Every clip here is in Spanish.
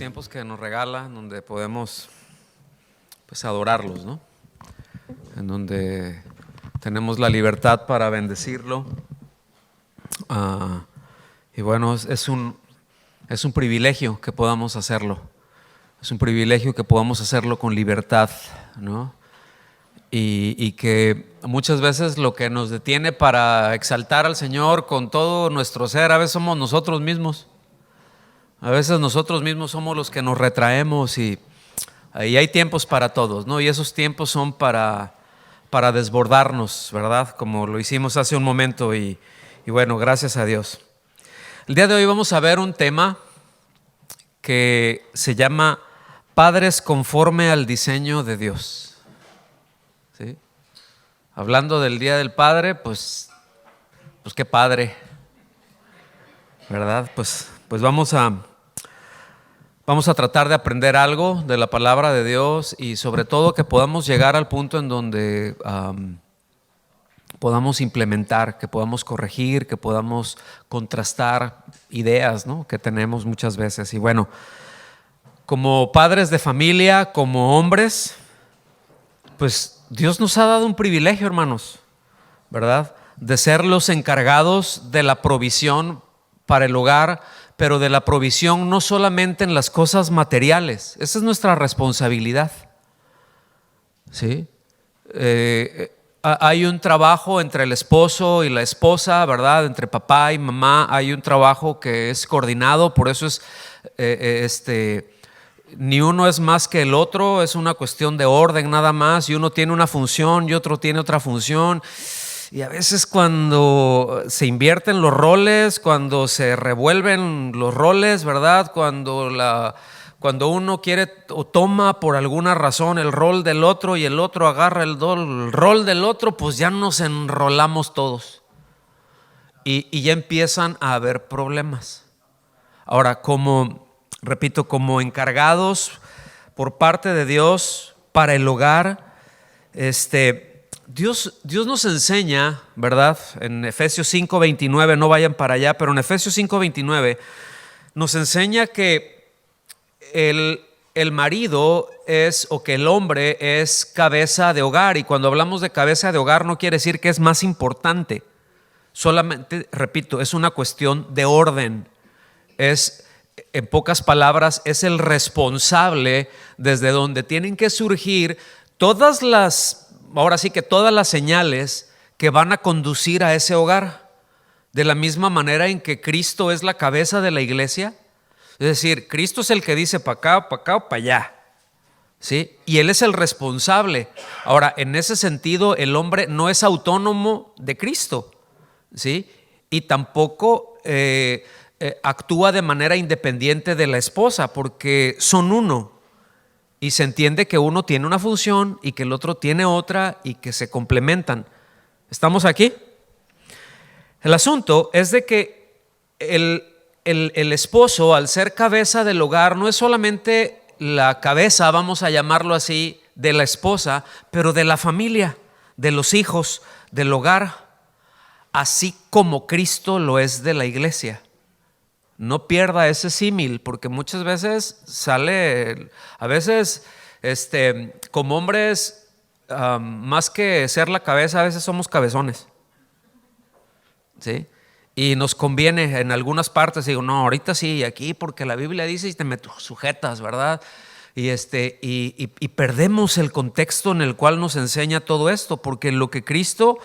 tiempos que nos regala, donde podemos pues adorarlos, ¿no? En donde tenemos la libertad para bendecirlo. Y bueno, es un privilegio que podamos hacerlo. Es un privilegio que podamos hacerlo con libertad, ¿no? Y que muchas veces lo que nos detiene para exaltar al Señor con todo nuestro ser, a veces somos nosotros mismos. A veces nosotros mismos somos los que nos retraemos y hay tiempos para todos, ¿no? Y esos tiempos son para desbordarnos, ¿verdad? Como lo hicimos hace un momento y bueno, gracias a Dios. El día de hoy vamos a ver un tema que se llama Padres conforme al diseño de Dios. ¿Sí? Hablando del Día del Padre, pues qué padre, ¿verdad? Pues vamos a tratar de aprender algo de la palabra de Dios y sobre todo que podamos llegar al punto en donde podamos implementar, que podamos corregir, que podamos contrastar ideas, ¿no?, que tenemos muchas veces. Y bueno, como padres de familia, como hombres, pues Dios nos ha dado un privilegio, hermanos, ¿verdad?, de ser los encargados de la provisión para el hogar, pero de la provisión no solamente en las cosas materiales. Esa es nuestra responsabilidad, ¿sí? Hay un trabajo entre el esposo y la esposa, ¿verdad? Entre papá y mamá hay un trabajo que es coordinado, por eso es ni uno es más que el otro, es una cuestión de orden nada más, y uno tiene una función y otro tiene otra función. Y a veces cuando se invierten los roles, cuando se revuelven los roles, ¿verdad? Cuando uno quiere o toma por alguna razón el rol del otro y el otro agarra el rol del otro, pues ya nos enrolamos todos. Y ya empiezan a haber problemas. Ahora, como encargados por parte de Dios para el hogar, Dios nos enseña, ¿verdad? En Efesios 5:29, no vayan para allá, pero en Efesios 5:29 nos enseña que el marido que el hombre es cabeza de hogar. Y cuando hablamos de cabeza de hogar no quiere decir que es más importante. Solamente, repito, es una cuestión de orden. En pocas palabras, es el responsable desde donde tienen que surgir todas las señales que van a conducir a ese hogar. De la misma manera en que Cristo es la cabeza de la iglesia, es decir, Cristo es el que dice para acá o para allá, ¿sí? Y Él es el responsable. Ahora, en ese sentido, el hombre no es autónomo de Cristo, ¿sí? Y tampoco actúa de manera independiente de la esposa, porque son uno. Y se entiende que uno tiene una función y que el otro tiene otra y que se complementan. ¿Estamos aquí? El asunto es de que el esposo, al ser cabeza del hogar, no es solamente la cabeza, vamos a llamarlo así, de la esposa, pero de la familia, de los hijos, del hogar, así como Cristo lo es de la iglesia. No pierda ese símil, porque muchas veces como hombres, más que ser la cabeza, a veces somos cabezones, ¿sí? Y nos conviene en algunas partes, digo, no, ahorita sí, aquí porque la Biblia dice y te me sujetas, ¿verdad? Y perdemos el contexto en el cual nos enseña todo esto, porque lo que Cristo,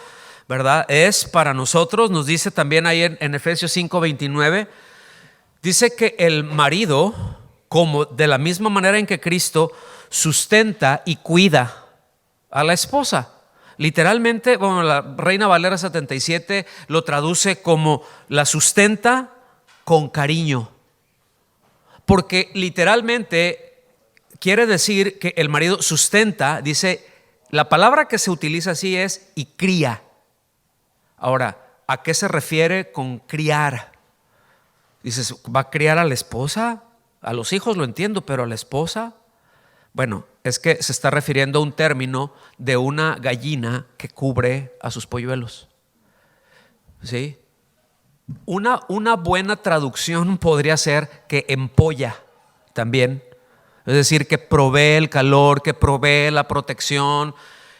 ¿verdad?, es para nosotros, nos dice también ahí en Efesios 5:29, dice que el marido, como de la misma manera en que Cristo sustenta y cuida a la esposa. Literalmente, bueno, la Reina Valera 77 lo traduce como la sustenta con cariño. Porque literalmente quiere decir que el marido sustenta, dice, la palabra que se utiliza así es y cría. Ahora, ¿a qué se refiere con criar? Dices, ¿va a criar a la esposa? A los hijos lo entiendo, pero a la esposa. Bueno, es que se está refiriendo a un término de una gallina que cubre a sus polluelos, ¿sí? Una buena traducción podría ser que empolla, también. Es decir, que provee el calor, que provee la protección.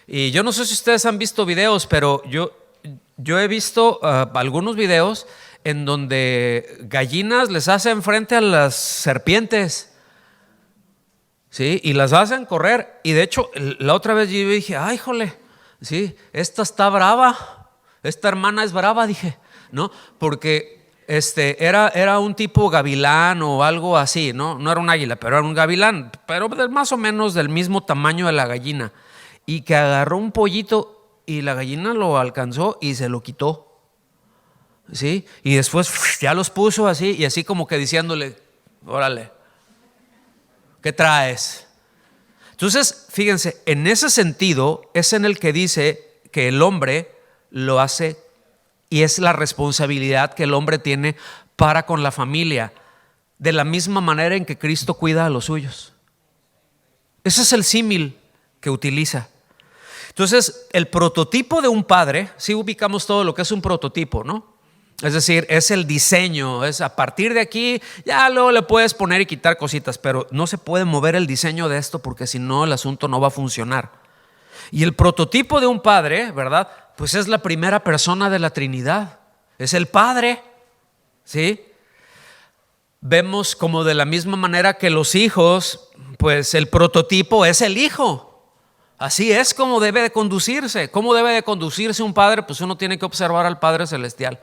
Y yo no sé si ustedes han visto videos, pero yo he visto algunos videos en donde gallinas les hacen frente a las serpientes, ¿sí? Y las hacen correr. Y de hecho, la otra vez yo dije, ay, jole, sí, esta está brava, esta hermana es brava, dije, ¿no? Porque era un tipo gavilán o algo así, ¿no? No era un águila, pero era un gavilán, pero más o menos del mismo tamaño de la gallina. Y que agarró un pollito y la gallina lo alcanzó y se lo quitó. ¿Sí? Y después ya los puso así y así como que diciéndole, órale, ¿qué traes? Entonces, fíjense, en ese sentido es en el que dice que el hombre lo hace y es la responsabilidad que el hombre tiene para con la familia, de la misma manera en que Cristo cuida a los suyos. Ese es el símil que utiliza. Entonces, el prototipo de un padre, sí ubicamos todo lo que es un prototipo, ¿no? Es decir, es el diseño, es a partir de aquí, ya luego le puedes poner y quitar cositas, pero no se puede mover el diseño de esto porque si no el asunto no va a funcionar. Y el prototipo de un padre, ¿verdad? Pues es la primera persona de la Trinidad, es el Padre, ¿sí? Vemos como de la misma manera que los hijos, pues el prototipo es el hijo. Así es como debe de conducirse. ¿Cómo debe de conducirse un padre? Pues uno tiene que observar al Padre Celestial.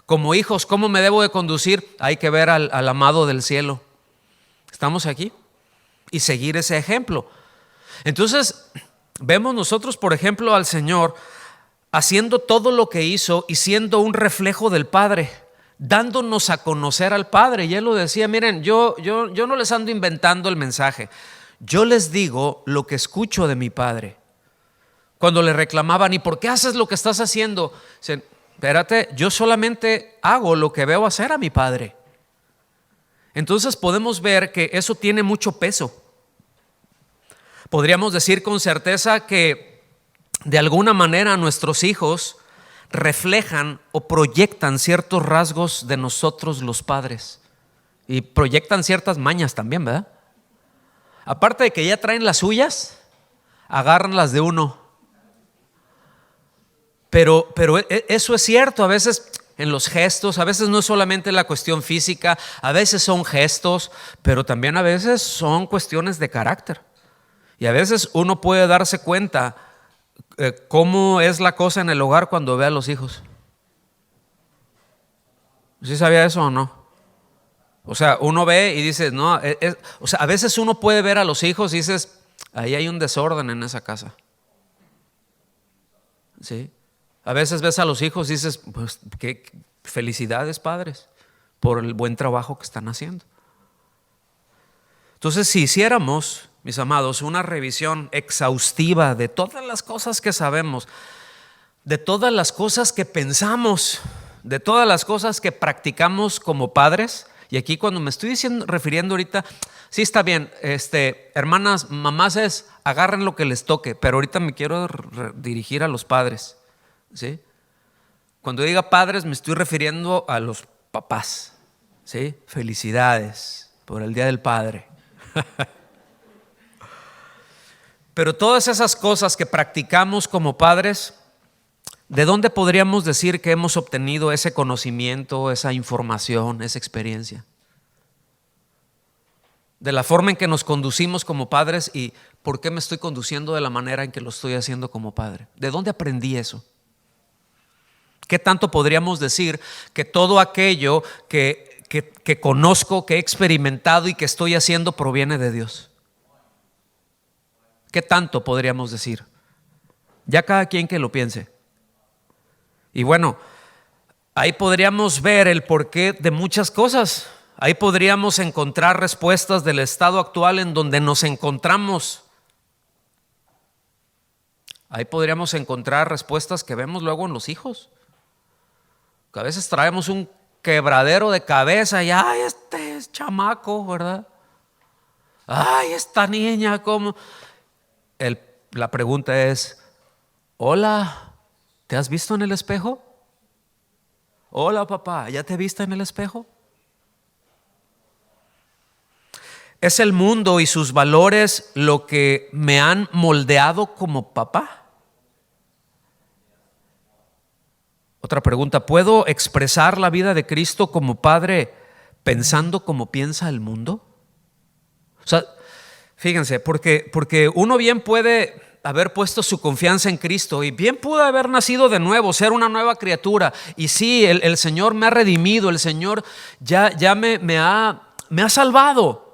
Como hijos, ¿cómo me debo de conducir? Hay que ver al amado del cielo. ¿Estamos aquí? Y seguir ese ejemplo. Entonces, vemos nosotros, por ejemplo, al Señor haciendo todo lo que hizo y siendo un reflejo del Padre, dándonos a conocer al Padre. Y Él lo decía, miren, yo no les ando inventando el mensaje. Yo les digo lo que escucho de mi Padre. Cuando le reclamaban, ¿y por qué haces lo que estás haciendo? Dicen, espérate, yo solamente hago lo que veo hacer a mi Padre. Entonces podemos ver que eso tiene mucho peso. Podríamos decir con certeza que de alguna manera nuestros hijos reflejan o proyectan ciertos rasgos de nosotros los padres. Y proyectan ciertas mañas también, ¿verdad? Aparte de que ya traen las suyas, agarran las de uno. Pero eso es cierto, a veces en los gestos, a veces no es solamente la cuestión física, a veces son gestos, pero también a veces son cuestiones de carácter. Y a veces uno puede darse cuenta cómo es la cosa en el hogar cuando ve a los hijos. ¿Sí sabía eso o no? O sea, uno ve y dice, no, o sea, a veces uno puede ver a los hijos y dices, ahí hay un desorden en esa casa. ¿Sí? A veces ves a los hijos y dices, pues qué felicidades, padres, por el buen trabajo que están haciendo. Entonces, si hiciéramos, mis amados, una revisión exhaustiva de todas las cosas que sabemos, de todas las cosas que pensamos, de todas las cosas que practicamos como padres, y aquí cuando me estoy refiriendo ahorita, sí está bien, hermanas, mamás agarren lo que les toque, pero ahorita me quiero dirigir a los padres. ¿Sí? Cuando diga padres me estoy refiriendo a los papás. ¿Sí? Felicidades por el Día del Padre. Pero todas esas cosas que practicamos como padres, ¿de dónde podríamos decir que hemos obtenido ese conocimiento, esa información, esa experiencia? De la forma en que nos conducimos como padres y por qué me estoy conduciendo de la manera en que lo estoy haciendo como padre. ¿De dónde aprendí eso? ¿Qué tanto podríamos decir que todo aquello que conozco, que he experimentado y que estoy haciendo proviene de Dios? ¿Qué tanto podríamos decir? Ya cada quien que lo piense. Y bueno, ahí podríamos ver el porqué de muchas cosas. Ahí podríamos encontrar respuestas del estado actual en donde nos encontramos. Ahí podríamos encontrar respuestas que vemos luego en los hijos. Que a veces traemos un quebradero de cabeza y ay, este es chamaco, ¿verdad? Ay, esta niña, ¿cómo? La pregunta es, hola, ¿te has visto en el espejo? Hola papá, ¿ya te viste en el espejo? ¿Es el mundo y sus valores lo que me han moldeado como papá? Otra pregunta, ¿puedo expresar la vida de Cristo como padre pensando como piensa el mundo? O sea, fíjense, porque uno bien puede haber puesto su confianza en Cristo y bien pudo haber nacido de nuevo, ser una nueva criatura. Y sí, el Señor me ha redimido, el Señor ya me ha salvado.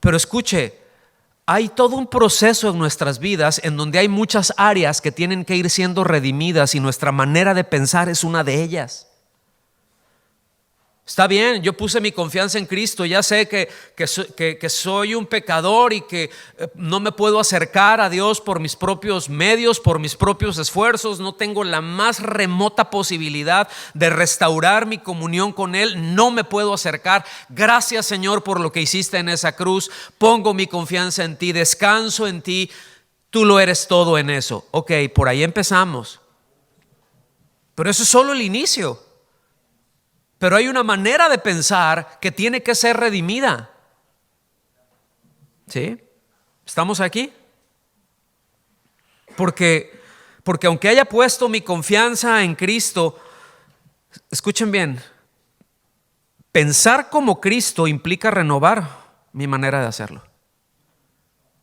Pero escuche, hay todo un proceso en nuestras vidas en donde hay muchas áreas que tienen que ir siendo redimidas y nuestra manera de pensar es una de ellas. Está bien, yo puse mi confianza en Cristo, ya sé que soy un pecador y que no me puedo acercar a Dios por mis propios medios, por mis propios esfuerzos, no tengo la más remota posibilidad de restaurar mi comunión con Él, no me puedo acercar. Gracias, Señor, por lo que hiciste en esa cruz, pongo mi confianza en ti, descanso en ti, tú lo eres todo en eso. Ok, por ahí empezamos, pero eso es solo el inicio. Pero hay una manera de pensar que tiene que ser redimida. ¿Sí? ¿Estamos aquí? Porque aunque haya puesto mi confianza en Cristo, escuchen bien, pensar como Cristo implica renovar mi manera de hacerlo.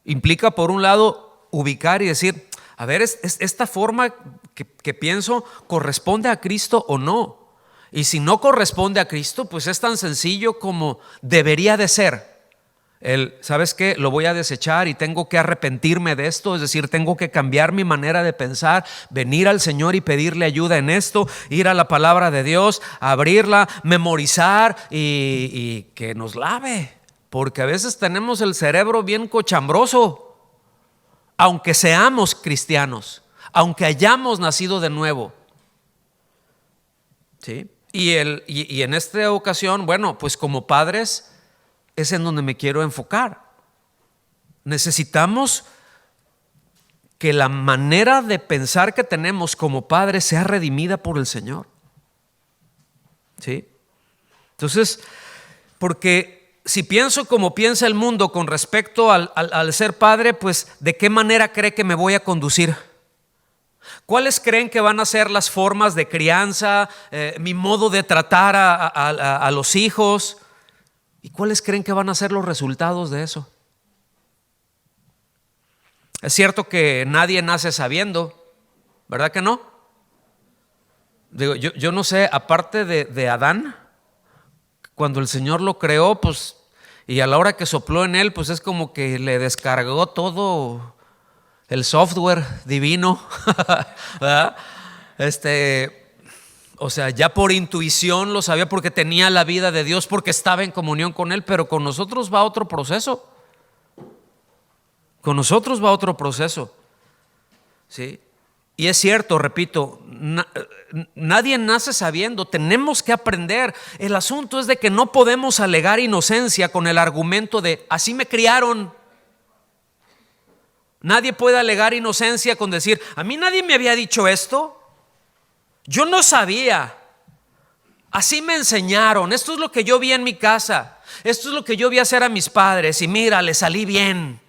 Implica, por un lado, ubicar y decir, a ver, ¿esta forma que pienso corresponde a Cristo o no? Y si no corresponde a Cristo, pues es tan sencillo como debería de ser. ¿Sabes qué? Lo voy a desechar y tengo que arrepentirme de esto, es decir, tengo que cambiar mi manera de pensar, venir al Señor y pedirle ayuda en esto, ir a la palabra de Dios, abrirla, memorizar y que nos lave, porque a veces tenemos el cerebro bien cochambroso, aunque seamos cristianos, aunque hayamos nacido de nuevo. ¿Sí? Y en esta ocasión, bueno, pues como padres es en donde me quiero enfocar. Necesitamos que la manera de pensar que tenemos como padres sea redimida por el Señor. ¿Sí? Entonces, porque si pienso como piensa el mundo con respecto al ser padre, pues ¿de qué manera cree que me voy a conducir? ¿Cuáles creen que van a ser las formas de crianza, mi modo de tratar a los hijos? ¿Y cuáles creen que van a ser los resultados de eso? Es cierto que nadie nace sabiendo, ¿verdad que no? Digo, yo no sé, aparte de Adán, cuando el Señor lo creó, pues, y a la hora que sopló en él, pues es como que le descargó todo el software divino, ¿verdad? O sea, ya por intuición lo sabía porque tenía la vida de Dios, porque estaba en comunión con Él, pero con nosotros va otro proceso. Con nosotros va otro proceso. ¿Sí? Y es cierto, repito, nadie nace sabiendo, tenemos que aprender. El asunto es de que no podemos alegar inocencia con el argumento de así me criaron. Nadie puede alegar inocencia con decir, a mí nadie me había dicho esto, yo no sabía, así me enseñaron, esto es lo que yo vi en mi casa, esto es lo que yo vi hacer a mis padres y mira, le salí bien.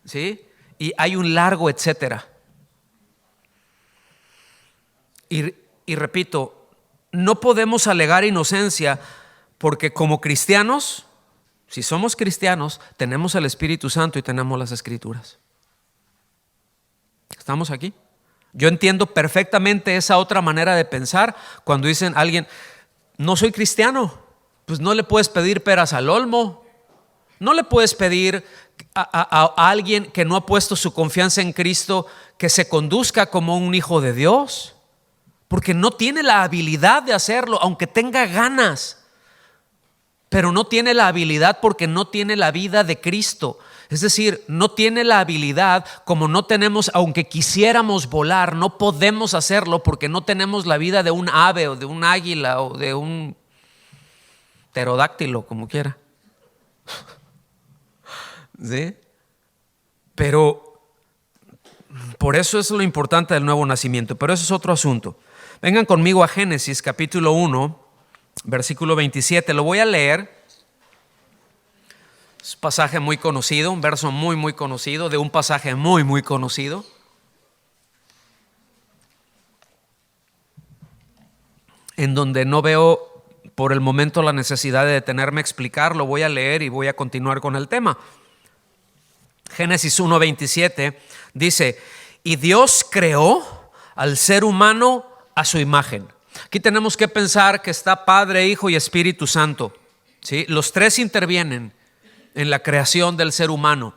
¿Sí? Y hay un largo etcétera. Y repito, no podemos alegar inocencia porque como cristianos, si somos cristianos, tenemos el Espíritu Santo y tenemos las Escrituras. ¿Estamos aquí? Yo entiendo perfectamente esa otra manera de pensar cuando dicen a alguien, no soy cristiano, pues no le puedes pedir peras al olmo, no le puedes pedir a alguien que no ha puesto su confianza en Cristo que se conduzca como un hijo de Dios, porque no tiene la habilidad de hacerlo, aunque tenga ganas, pero no tiene la habilidad porque no tiene la vida de Cristo. Es decir, no tiene la habilidad como no tenemos, aunque quisiéramos volar, no podemos hacerlo porque no tenemos la vida de un ave o de un águila o de un pterodáctilo, como quiera. ¿Sí? Pero por eso es lo importante del nuevo nacimiento, pero eso es otro asunto. Vengan conmigo a Génesis capítulo 1, versículo 27, lo voy a leer. Es un pasaje muy conocido, un verso muy, muy conocido, de un pasaje muy, muy conocido. En donde no veo por el momento la necesidad de detenerme a explicarlo. Voy a leer y voy a continuar con el tema. Génesis 1:27 dice: y Dios creó al ser humano a su imagen. Aquí tenemos que pensar que está Padre, Hijo y Espíritu Santo, ¿sí? Los tres intervienen en la creación del ser humano.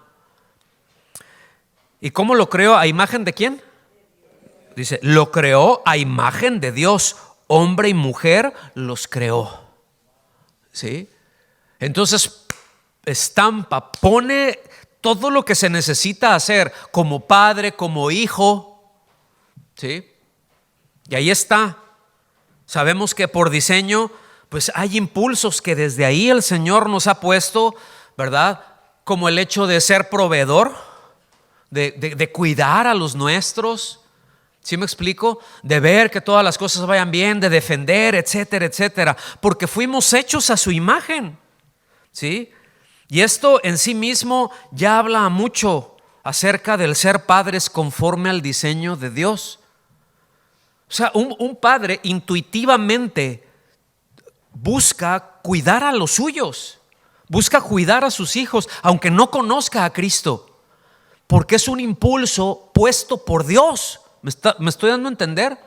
¿Y cómo lo creó? ¿A imagen de quién? Dice, lo creó a imagen de Dios. Hombre y mujer los creó, ¿sí? Entonces estampa, pone todo lo que se necesita hacer como padre, como hijo, ¿sí? Y ahí está. Sabemos que por diseño, pues hay impulsos que desde ahí el Señor nos ha puesto, ¿verdad? Como el hecho de ser proveedor, de cuidar a los nuestros. ¿Sí me explico? De ver que todas las cosas vayan bien, de defender, etcétera, etcétera. Porque fuimos hechos a su imagen, ¿sí? Y esto en sí mismo ya habla mucho acerca del ser padres conforme al diseño de Dios. O sea, un padre intuitivamente busca cuidar a los suyos, busca cuidar a sus hijos, aunque no conozca a Cristo, porque es un impulso puesto por Dios. ¿Me estoy dando a entender?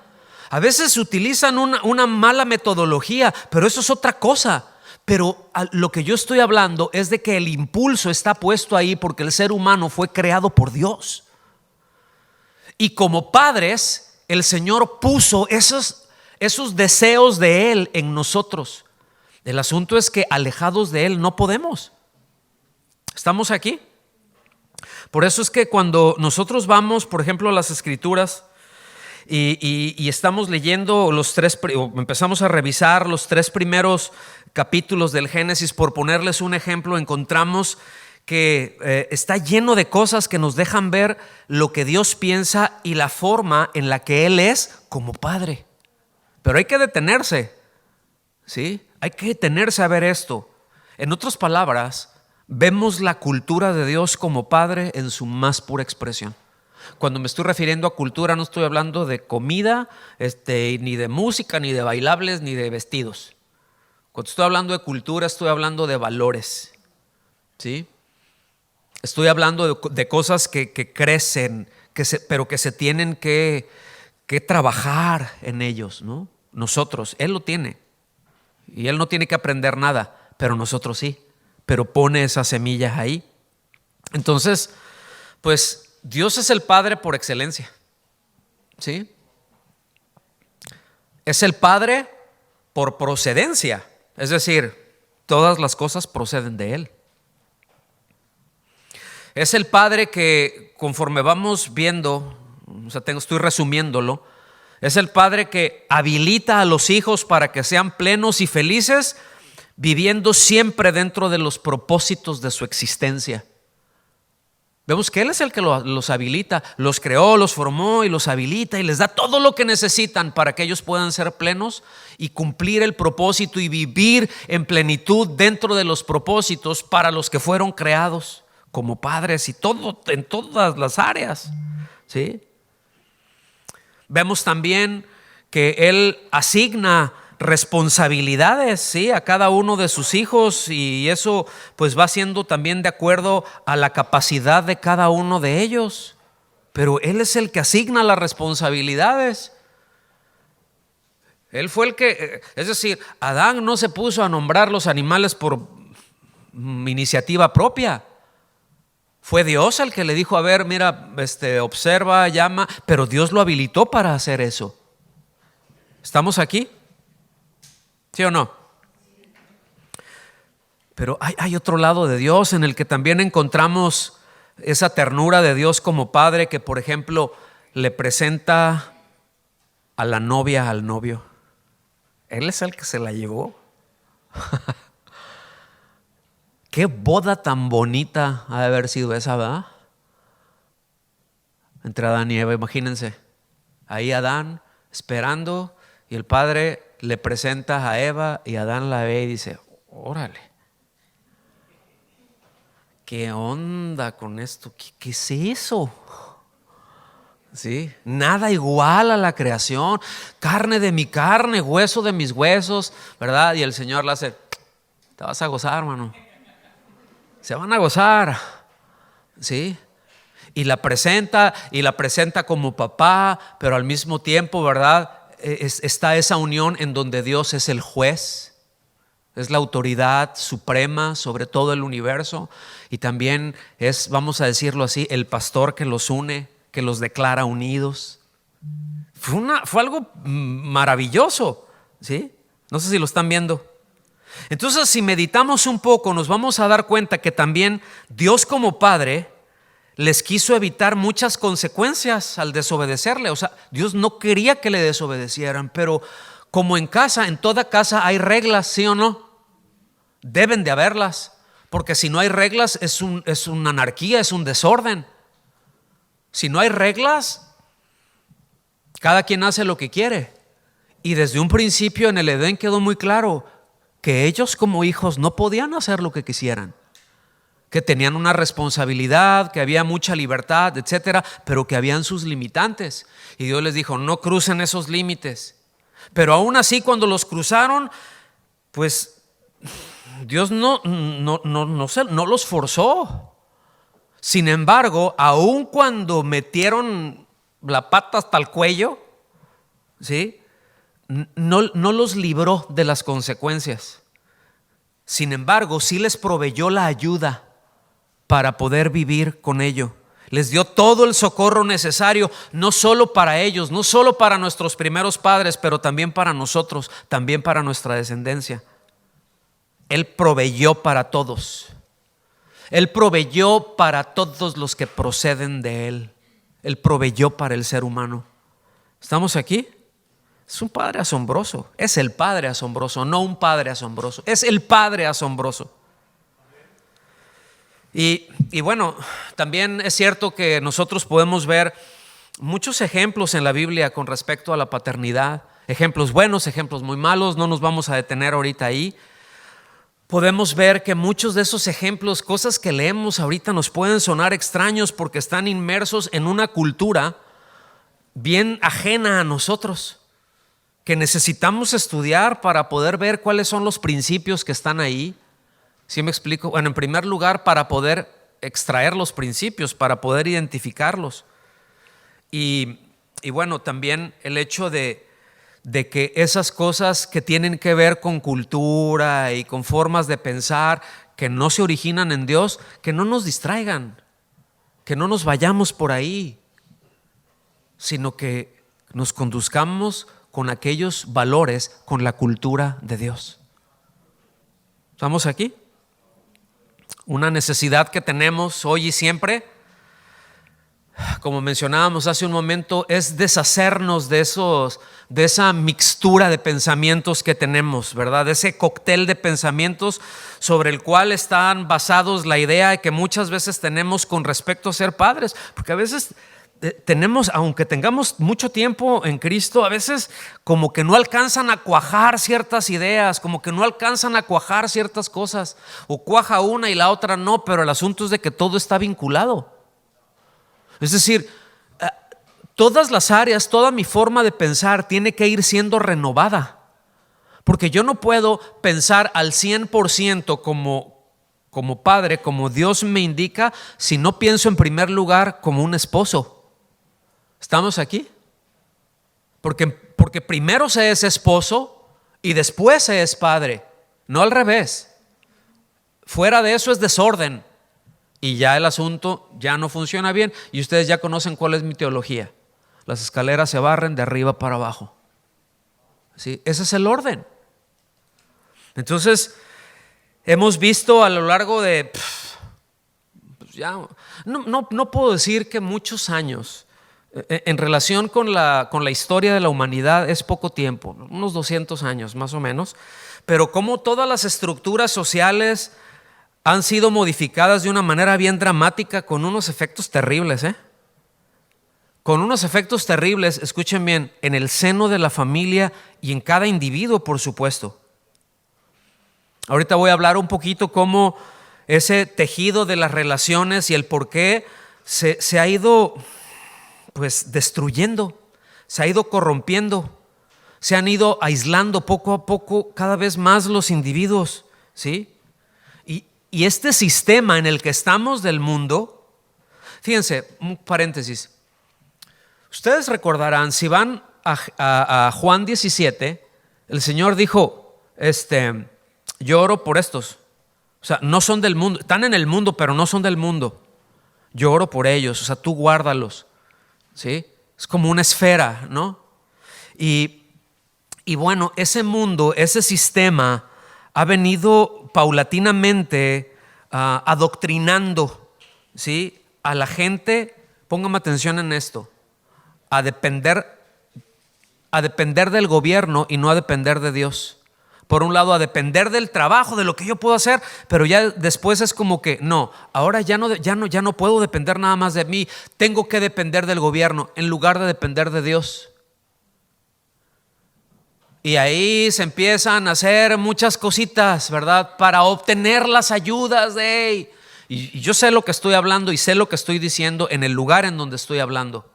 A veces utilizan una mala metodología, pero eso es otra cosa. Pero lo que yo estoy hablando es de que el impulso está puesto ahí porque el ser humano fue creado por Dios. Y como padres, el Señor puso esos deseos de Él en nosotros. El asunto es que alejados de Él no podemos. ¿Estamos aquí? Por eso es que cuando nosotros vamos, por ejemplo, a las Escrituras y estamos leyendo o empezamos a revisar los 3 primeros capítulos del Génesis, por ponerles un ejemplo, encontramos que está lleno de cosas que nos dejan ver lo que Dios piensa y la forma en la que Él es como Padre. Pero hay que detenerse, ¿sí? Hay que detenerse a ver esto. En otras palabras, vemos la cultura de Dios como Padre en su más pura expresión. Cuando me estoy refiriendo a cultura, no estoy hablando de comida, ni de música, ni de bailables, ni de vestidos. Cuando estoy hablando de cultura, estoy hablando de valores, ¿sí? Estoy hablando de cosas que crecen, pero que se tienen que trabajar en ellos, ¿no? Nosotros, Él lo tiene. Y Él no tiene que aprender nada, pero nosotros sí. Pero pone esas semillas ahí. Entonces, pues Dios es el Padre por excelencia, ¿sí? Es el Padre por procedencia. Es decir, todas las cosas proceden de Él. Es el Padre que, conforme vamos viendo, estoy resumiéndolo, es el Padre que habilita a los hijos para que sean plenos y felices, viviendo siempre dentro de los propósitos de su existencia. Vemos que Él es el que los habilita, los creó, los formó y los habilita y les da todo lo que necesitan para que ellos puedan ser plenos y cumplir el propósito y vivir en plenitud dentro de los propósitos para los que fueron creados como padres y todo en todas las áreas, ¿sí? Vemos también que Él asigna responsabilidades, ¿sí?, a cada uno de sus hijos, y eso pues va siendo también de acuerdo a la capacidad de cada uno de ellos. Pero Él es el que asigna las responsabilidades. Él fue el que, es decir, Adán no se puso a nombrar los animales por iniciativa propia. Fue Dios el que le dijo, a ver, mira, observa, llama, pero Dios lo habilitó para hacer eso. ¿Estamos aquí? ¿Sí o no? Pero hay otro lado de Dios en el que también encontramos esa ternura de Dios como Padre, que por ejemplo le presenta a la novia al novio. Él es el que se la llevó. Qué boda tan bonita ha de haber sido esa, ¿verdad? Entre Adán y Eva, imagínense. Ahí Adán esperando y el Padre le presenta a Eva y Adán la ve y dice, órale. ¿qué onda con esto? ¿Qué es eso? ¿Sí? Nada igual a la creación, carne de mi carne, hueso de mis huesos, ¿verdad? Y el Señor le hace, te vas a gozar, hermano. Se van a gozar, ¿sí? Y la presenta como papá, pero al mismo tiempo, ¿verdad? Está esa unión en donde Dios es el juez, es la autoridad suprema sobre todo el universo, y también es, vamos a decirlo así, el pastor que los une, que los declara unidos. Fue algo maravilloso, ¿sí? No sé si lo están viendo. Entonces, si meditamos un poco, nos vamos a dar cuenta que también Dios como Padre les quiso evitar muchas consecuencias al desobedecerle. O sea, Dios no quería que le desobedecieran, pero como en casa, en toda casa hay reglas, ¿sí o no? Deben de haberlas, porque si no hay reglas es una anarquía, es un desorden. Si no hay reglas, cada quien hace lo que quiere. Y desde un principio en el Edén quedó muy claro que ellos como hijos no podían hacer lo que quisieran, que tenían una responsabilidad, que había mucha libertad, etcétera, pero que habían sus limitantes. Y Dios les dijo, no crucen esos límites. Pero aún así, cuando los cruzaron, pues Dios no los forzó. Sin embargo, aun cuando metieron la pata hasta el cuello, ¿sí? No los libró de las consecuencias. Sin embargo, sí les proveyó la ayuda para poder vivir con ello. Les dio todo el socorro necesario, no solo para ellos, no solo para nuestros primeros padres, pero también para nosotros, también para nuestra descendencia. Él proveyó para todos. Él proveyó para todos los que proceden de Él. Él proveyó para el ser humano. ¿Estamos aquí? Es un Padre asombroso. Es el Padre asombroso, no un Padre asombroso. Es el Padre asombroso. Y bueno, también es cierto que nosotros podemos ver muchos ejemplos en la Biblia con respecto a la paternidad. Ejemplos buenos, ejemplos muy malos. No nos vamos a detener ahorita ahí. Podemos ver que muchos de esos ejemplos, cosas que leemos ahorita, nos pueden sonar extraños porque están inmersos en una cultura bien ajena a nosotros, que necesitamos estudiar para poder ver cuáles son los principios que están ahí. ¿Sí me explico? Bueno, en primer lugar, para poder extraer los principios, para poder identificarlos. Y bueno, también el hecho de que esas cosas que tienen que ver con cultura y con formas de pensar que no se originan en Dios, que no nos distraigan, que no nos vayamos por ahí, sino que nos conduzcamos con aquellos valores, con la cultura de Dios. ¿Estamos aquí? Una necesidad que tenemos hoy y siempre, como mencionábamos hace un momento, es deshacernos de esa mixtura de pensamientos que tenemos, ¿verdad? De ese cóctel de pensamientos sobre el cual están basados la idea que muchas veces tenemos con respecto a ser padres, porque a veces tenemos, aunque tengamos mucho tiempo en Cristo, a veces como que no alcanzan a cuajar ciertas ideas, como que no alcanzan a cuajar ciertas cosas, o cuaja una y la otra no, pero el asunto es de que todo está vinculado. Es decir, todas las áreas, toda mi forma de pensar tiene que ir siendo renovada, porque yo no puedo pensar al 100% como padre, como Dios me indica, si no pienso en primer lugar como un esposo. ¿Estamos aquí? Porque primero se es esposo y después se es padre, no al revés. Fuera de eso es desorden y ya el asunto ya no funciona bien, y ustedes ya conocen cuál es mi teología. Las escaleras se barren de arriba para abajo. ¿Sí? Ese es el orden. Entonces, hemos visto a lo largo de ya no puedo decir que muchos años, en relación con la historia de la humanidad es poco tiempo, unos 200 años más o menos, pero como todas las estructuras sociales han sido modificadas de una manera bien dramática, con unos efectos terribles, con unos efectos terribles, escuchen bien, en el seno de la familia y en cada individuo, por supuesto. Ahorita voy a hablar un poquito cómo ese tejido de las relaciones y el por qué se ha ido pues destruyendo, se ha ido corrompiendo, se han ido aislando poco a poco cada vez más los individuos, ¿sí? Y este sistema en el que estamos del mundo, fíjense, un paréntesis, ustedes recordarán, si van a Juan 17, el Señor dijo, yo oro por estos, o sea, no son del mundo, están en el mundo, pero no son del mundo. Yo oro por ellos, o sea, tú guárdalos, ¿sí? Es como una esfera, ¿no? Y bueno, ese mundo, ese sistema ha venido paulatinamente adoctrinando, ¿sí?, a la gente, póngame atención en esto, a depender del gobierno y no a depender de Dios. Por un lado, a depender del trabajo, de lo que yo puedo hacer, pero ya después es como que no, ahora ya no puedo depender nada más de mí, tengo que depender del gobierno en lugar de depender de Dios. Y ahí se empiezan a hacer muchas cositas, ¿verdad?, para obtener las ayudas de... Y yo sé lo que estoy hablando y sé lo que estoy diciendo en el lugar en donde estoy hablando,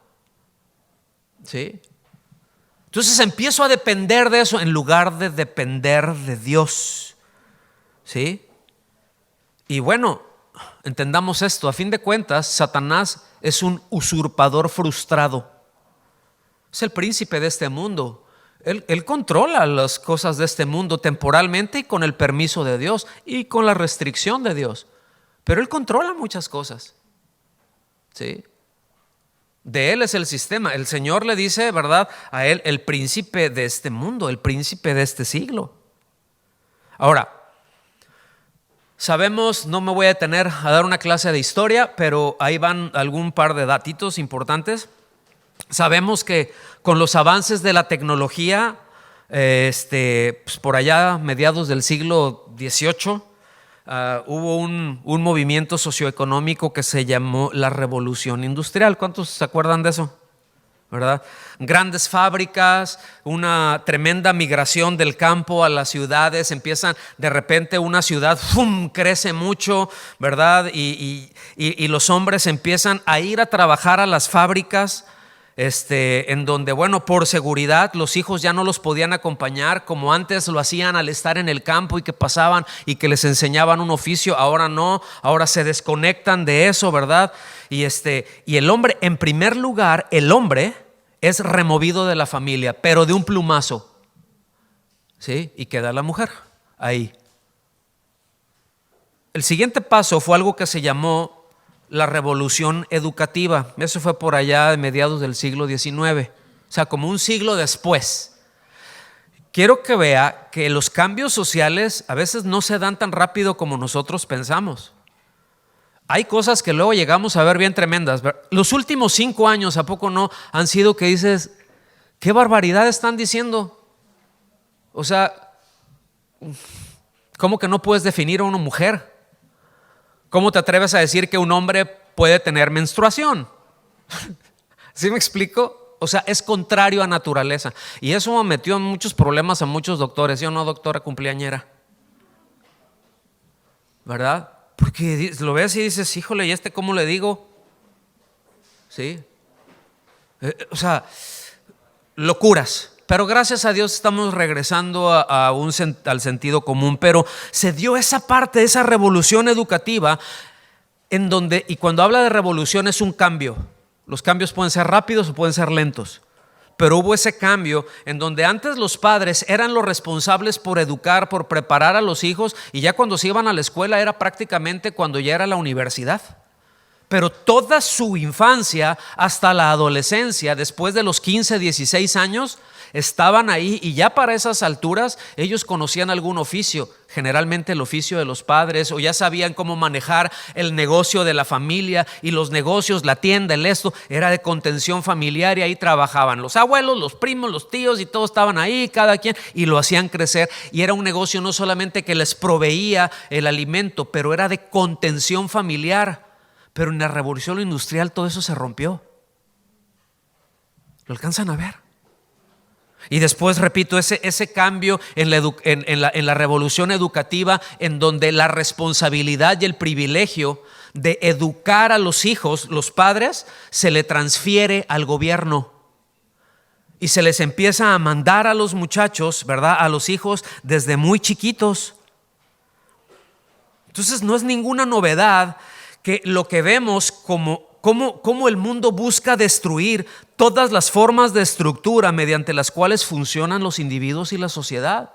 ¿sí? Entonces empiezo a depender de eso en lugar de depender de Dios, ¿sí? Y bueno, entendamos esto, a fin de cuentas, Satanás es un usurpador frustrado. Es el príncipe de este mundo. Él controla las cosas de este mundo temporalmente y con el permiso de Dios y con la restricción de Dios. Pero Él controla muchas cosas, ¿sí? De Él es el sistema. El Señor le dice, ¿verdad?, a Él, el príncipe de este mundo, el príncipe de este siglo. Ahora, sabemos, no me voy a detener a dar una clase de historia, pero ahí van algún par de datitos importantes. Sabemos que con los avances de la tecnología, pues por allá mediados del siglo XVIII, hubo un movimiento socioeconómico que se llamó la Revolución Industrial. ¿Cuántos se acuerdan de eso? ¿Verdad? Grandes fábricas, una tremenda migración del campo a las ciudades, empiezan de repente una ciudad, ¡fum!, crece mucho, ¿verdad? Y los hombres empiezan a ir a trabajar a las fábricas, en donde, bueno, por seguridad los hijos ya no los podían acompañar como antes lo hacían al estar en el campo y que pasaban y que les enseñaban un oficio. Ahora no, ahora se desconectan de eso, ¿verdad? Y el hombre, en primer lugar, el hombre es removido de la familia, pero de un plumazo, ¿sí? Y queda la mujer ahí. El siguiente paso fue algo que se llamó la revolución educativa. Eso fue por allá de mediados del siglo XIX, o sea, como un siglo después. Quiero que vea que los cambios sociales a veces no se dan tan rápido como nosotros pensamos. Hay cosas que luego llegamos a ver bien tremendas. Los últimos 5 años, ¿a poco no han sido que dices, qué barbaridad están diciendo? O sea, ¿cómo que no puedes definir a una mujer? ¿Cómo te atreves a decir que un hombre puede tener menstruación? ¿Sí me explico? O sea, es contrario a naturaleza. Y eso me metió en muchos problemas a muchos doctores. Yo no, doctora cumpleañera, ¿verdad? Porque lo ves y dices, híjole, ¿y cómo le digo? ¿Sí? O sea, locuras. Pero gracias a Dios estamos regresando al sentido común. Pero se dio esa parte, esa revolución educativa en donde, y cuando habla de revolución es un cambio. Los cambios pueden ser rápidos o pueden ser lentos. Pero hubo ese cambio en donde antes los padres eran los responsables por educar, por preparar a los hijos, y ya cuando se iban a la escuela era prácticamente cuando ya era la universidad. Pero toda su infancia hasta la adolescencia, después de los 15, 16 años, estaban ahí, y ya para esas alturas ellos conocían algún oficio, generalmente el oficio de los padres, o ya sabían cómo manejar el negocio de la familia. Y los negocios, la tienda, el esto, era de contención familiar, y ahí trabajaban los abuelos, los primos, los tíos, y todos estaban ahí, cada quien, y lo hacían crecer. Y era un negocio no solamente que les proveía el alimento, pero era de contención familiar. Pero en la revolución industrial todo eso se rompió. ¿Lo alcanzan a ver? Y después, repito, ese cambio en la revolución educativa, en donde la responsabilidad y el privilegio de educar a los hijos, los padres, se le transfiere al gobierno. Y se les empieza a mandar a los muchachos, ¿verdad?, a los hijos desde muy chiquitos. Entonces no es ninguna novedad que lo que vemos como el mundo busca destruir todas las formas de estructura mediante las cuales funcionan los individuos y la sociedad.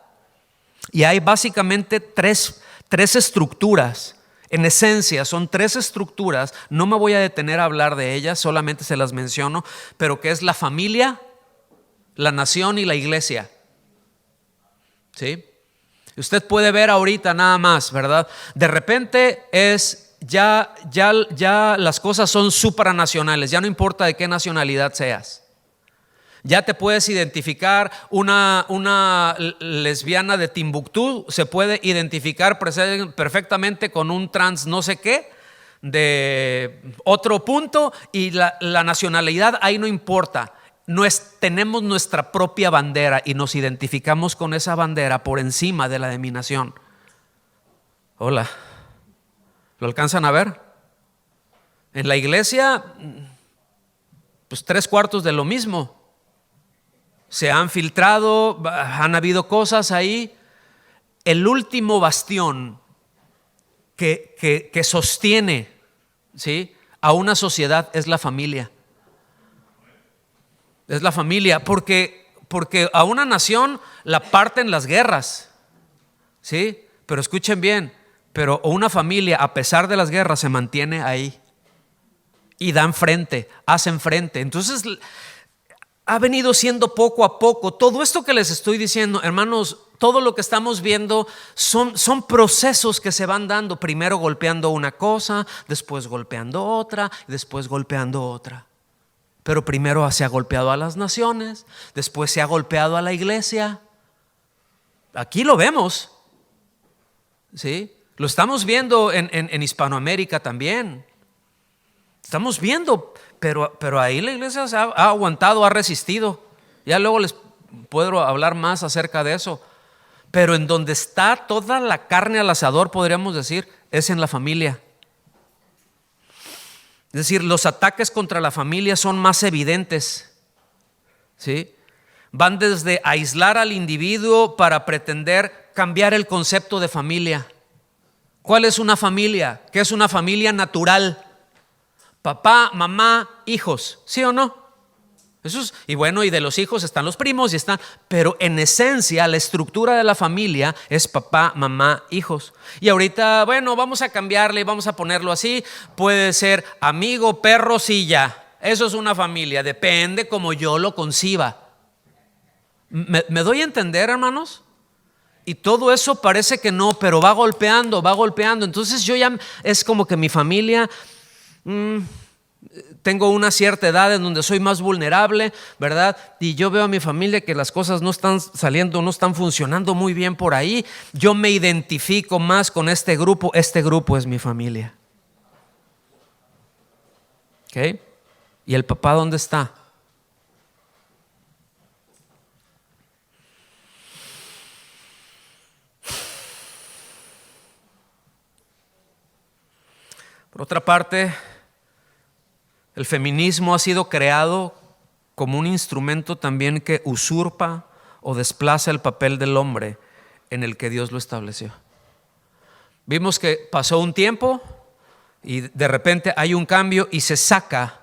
Y hay básicamente tres estructuras. En esencia son tres estructuras. No me voy a detener a hablar de ellas, solamente se las menciono, pero que es la familia, la nación y la iglesia. ¿Sí? Usted puede ver ahorita nada más, ¿verdad? De repente ya las cosas son supranacionales, ya no importa de qué nacionalidad seas. Ya te puedes identificar, una lesbiana de Timbuktu se puede identificar perfectamente con un trans no sé qué de otro punto, y la nacionalidad ahí no importa. Tenemos nuestra propia bandera y nos identificamos con esa bandera por encima de la de mi nación. Hola, ¿lo alcanzan a ver? En la iglesia, pues 3/4 de lo mismo. Se han filtrado, han habido cosas ahí. El último bastión que sostiene, ¿sí?, a una sociedad es la familia. Es la familia, porque a una nación la parten las guerras, ¿sí? Pero escuchen bien, pero una familia, a pesar de las guerras, se mantiene ahí y dan frente, hacen frente. Entonces ha venido siendo poco a poco. Todo esto que les estoy diciendo, hermanos, todo lo que estamos viendo son procesos que se van dando, primero golpeando una cosa, después golpeando otra, después golpeando otra. Pero primero se ha golpeado a las naciones, después se ha golpeado a la iglesia. Aquí lo vemos, ¿sí? Lo estamos viendo en Hispanoamérica también. Estamos viendo, pero ahí la iglesia se ha aguantado, ha resistido. Ya luego les puedo hablar más acerca de eso. Pero en donde está toda la carne al asador, podríamos decir, es en la familia. Es decir, los ataques contra la familia son más evidentes, ¿sí? Van desde aislar al individuo para pretender cambiar el concepto de familia. ¿Cuál es una familia? ¿Qué es una familia natural? Papá, mamá, hijos, ¿sí o no? Y bueno, y de los hijos están los primos pero en esencia la estructura de la familia es papá, mamá, hijos. Y ahorita, bueno, vamos a cambiarle, vamos a ponerlo así. Puede ser amigo, perro, silla. Eso es una familia, depende como yo lo conciba. ¿Me doy a entender, hermanos? Y todo eso parece que no, pero va golpeando. Entonces yo ya es como que mi familia... tengo una cierta edad en donde soy más vulnerable, ¿verdad? Y yo veo a mi familia que las cosas no están saliendo, no están funcionando muy bien por ahí. Yo me identifico más con este grupo es mi familia. ¿Ok? ¿Y el papá dónde está? Por otra parte, el feminismo ha sido creado como un instrumento también que usurpa o desplaza el papel del hombre en el que Dios lo estableció. Vimos que pasó un tiempo y de repente hay un cambio y se saca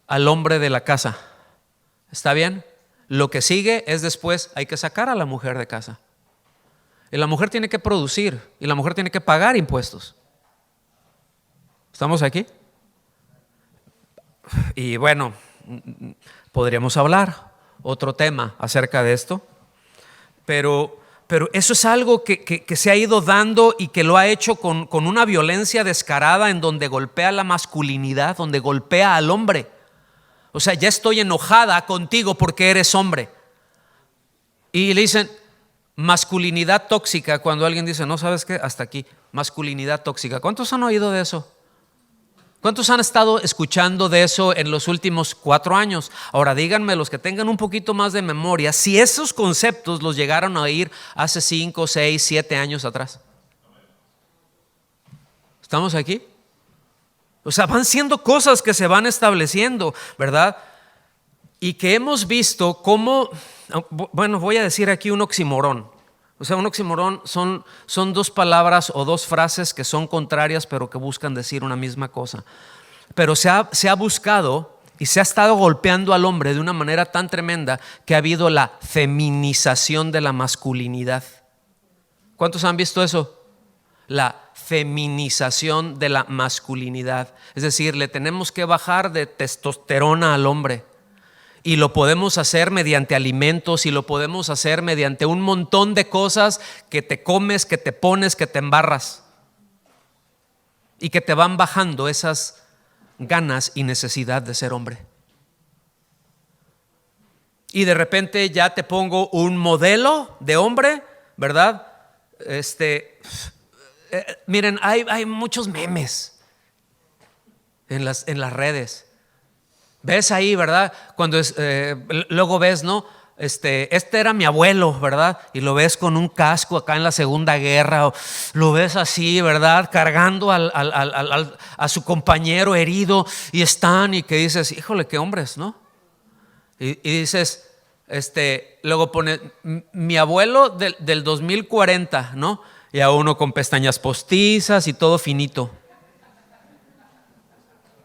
al hombre de la casa. ¿Está bien? Lo que sigue es después hay que sacar a la mujer de casa. Y la mujer tiene que producir y la mujer tiene que pagar impuestos. ¿Estamos aquí? Y bueno, podríamos hablar otro tema acerca de esto, pero eso es algo que se ha ido dando y que lo ha hecho con una violencia descarada en donde golpea la masculinidad, donde golpea al hombre. O sea, ya estoy enojada contigo porque eres hombre. Y le dicen masculinidad tóxica cuando alguien dice, no, ¿sabes qué? Hasta aquí, masculinidad tóxica. ¿Cuántos han oído de eso? ¿Cuántos han estado escuchando de eso en los últimos 4 años? Ahora díganme, los que tengan un poquito más de memoria, si esos conceptos los llegaron a oír hace 5, 6, 7 años atrás. ¿Estamos aquí? O sea, van siendo cosas que se van estableciendo, ¿verdad? Y que hemos visto cómo, bueno, voy a decir aquí un oxímoron. O sea, un oxímoron son 2 palabras o 2 frases que son contrarias, pero que buscan decir una misma cosa. Pero se ha buscado y se ha estado golpeando al hombre de una manera tan tremenda que ha habido la feminización de la masculinidad. ¿Cuántos han visto eso? La feminización de la masculinidad. Es decir, le tenemos que bajar de testosterona al hombre. Y lo podemos hacer mediante alimentos y lo podemos hacer mediante un montón de cosas que te comes, que te pones, que te embarras. Y que te van bajando esas ganas y necesidad de ser hombre. Y de repente ya te pongo un modelo de hombre, ¿verdad? Miren, hay muchos memes en las redes. Ves ahí, ¿verdad? Cuando luego ves, ¿no? Este era mi abuelo, ¿verdad? Y lo ves con un casco acá en la Segunda Guerra, o lo ves así, ¿verdad? Cargando a su compañero herido, y que dices, híjole, qué hombres, ¿no? Y dices, luego pone mi abuelo del 2040, ¿no? Y a uno con pestañas postizas y todo finito,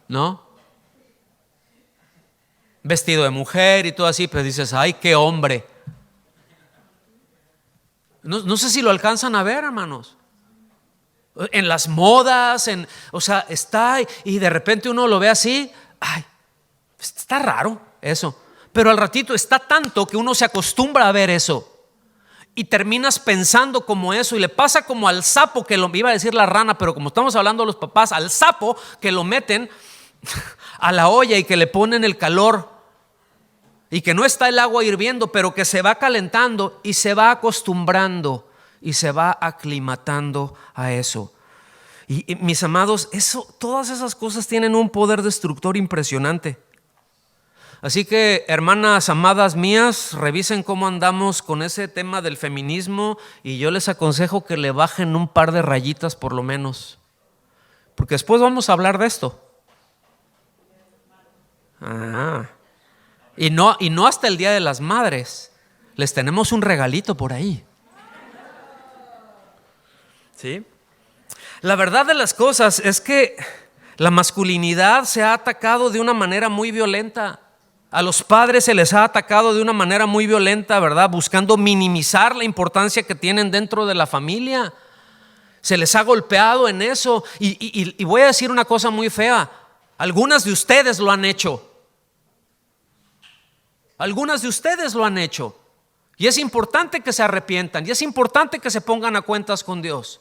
¿no? Vestido de mujer y todo así, pero dices, ay, qué hombre. No sé si lo alcanzan a ver, hermanos. En las modas, o sea, está y de repente uno lo ve así, ay, está raro eso. Pero al ratito está tanto que uno se acostumbra a ver eso. Y terminas pensando como eso, y le pasa como al sapo que iba a decir la rana, pero como estamos hablando de los papás, al sapo que lo meten a la olla y que le ponen el calor. Y que no está el agua hirviendo, pero que se va calentando y se va acostumbrando y se va aclimatando a eso. Y mis amados, todas esas cosas tienen un poder destructor impresionante. Así que, hermanas amadas mías, revisen cómo andamos con ese tema del feminismo, y yo les aconsejo que le bajen un par de rayitas por lo menos, porque después vamos a hablar de esto. Y no hasta el Día de las Madres. Les tenemos un regalito por ahí. ¿Sí? La verdad de las cosas es que la masculinidad se ha atacado de una manera muy violenta. A los padres se les ha atacado de una manera muy violenta, ¿verdad? Buscando minimizar la importancia que tienen dentro de la familia. Se les ha golpeado en eso. Y voy a decir una cosa muy fea. Algunas de ustedes lo han hecho. Algunas de ustedes lo han hecho. Y es importante que se arrepientan. Y es importante que se pongan a cuentas con Dios.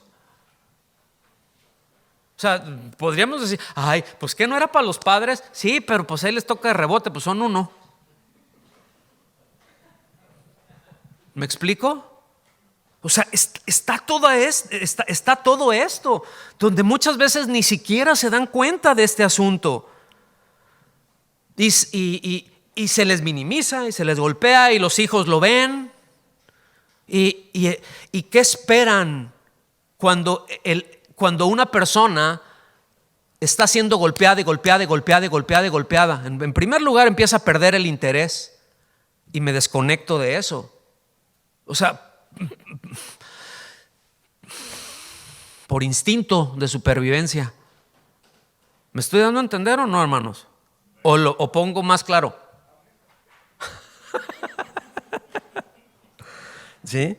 O sea, podríamos decir, ay, pues ¿qué no era para los padres? Sí, pero pues ahí les toca de rebote, pues son uno. ¿Me explico? O sea, está todo esto, donde muchas veces ni siquiera se dan cuenta de este asunto. Y se les minimiza y se les golpea y los hijos lo ven. ¿Y qué esperan cuando una persona está siendo golpeada y golpeada y golpeada y golpeada y golpeada? En primer lugar, empieza a perder el interés y me desconecto de eso. O sea, por instinto de supervivencia. ¿Me estoy dando a entender o no, hermanos? ¿O pongo más claro? ¿Sí?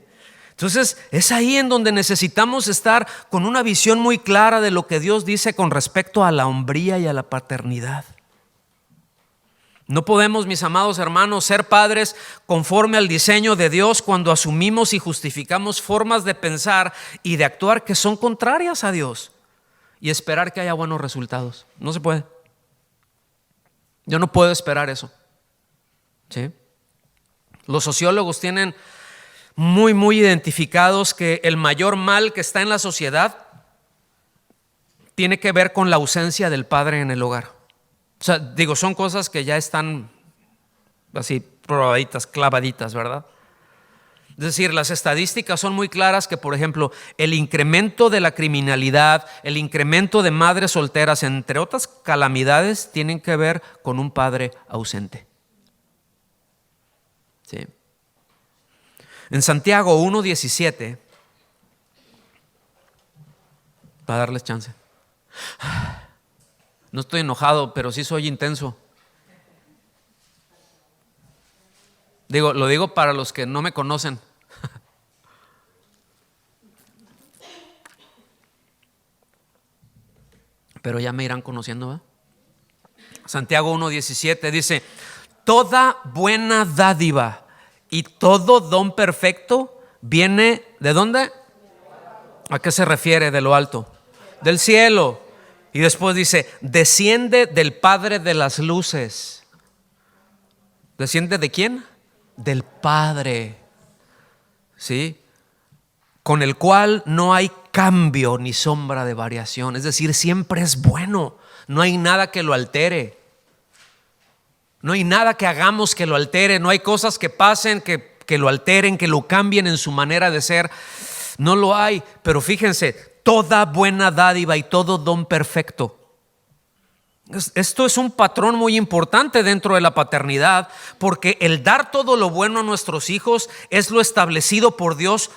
Entonces es ahí en donde necesitamos estar con una visión muy clara de lo que Dios dice con respecto a la hombría y a la paternidad. No podemos, mis amados hermanos, ser padres conforme al diseño de Dios cuando asumimos y justificamos formas de pensar y de actuar que son contrarias a Dios y esperar que haya buenos resultados. No se puede. Yo no puedo esperar eso. ¿Sí? Los sociólogos tienen muy identificados que el mayor mal que está en la sociedad tiene que ver con la ausencia del padre en el hogar. O sea, digo, son cosas que ya están así probaditas, clavaditas, ¿verdad? Es decir, las estadísticas son muy claras que, por ejemplo, el incremento de la criminalidad, el incremento de madres solteras, entre otras calamidades, tienen que ver con un padre ausente. ¿Sí? En Santiago 1:17, para darles chance. No estoy enojado, pero sí soy intenso. Lo digo para los que no me conocen. Pero ya me irán conociendo, ¿verdad? Santiago 1:17 dice: toda buena dádiva y todo don perfecto viene ¿de dónde? ¿A qué se refiere? De lo alto, del cielo. Y después dice: desciende del Padre de las luces. ¿Desciende de quién? Del Padre, ¿sí? Con el cual no hay cambio ni sombra de variación. Es decir, siempre es bueno. No hay nada que lo altere. No hay nada que hagamos que lo altere. No hay cosas que pasen que lo alteren, que lo cambien en su manera de ser. No lo hay. Pero fíjense, toda buena dádiva y todo don perfecto. Esto es un patrón muy importante dentro de la paternidad, porque el dar todo lo bueno a nuestros hijos es lo establecido por Dios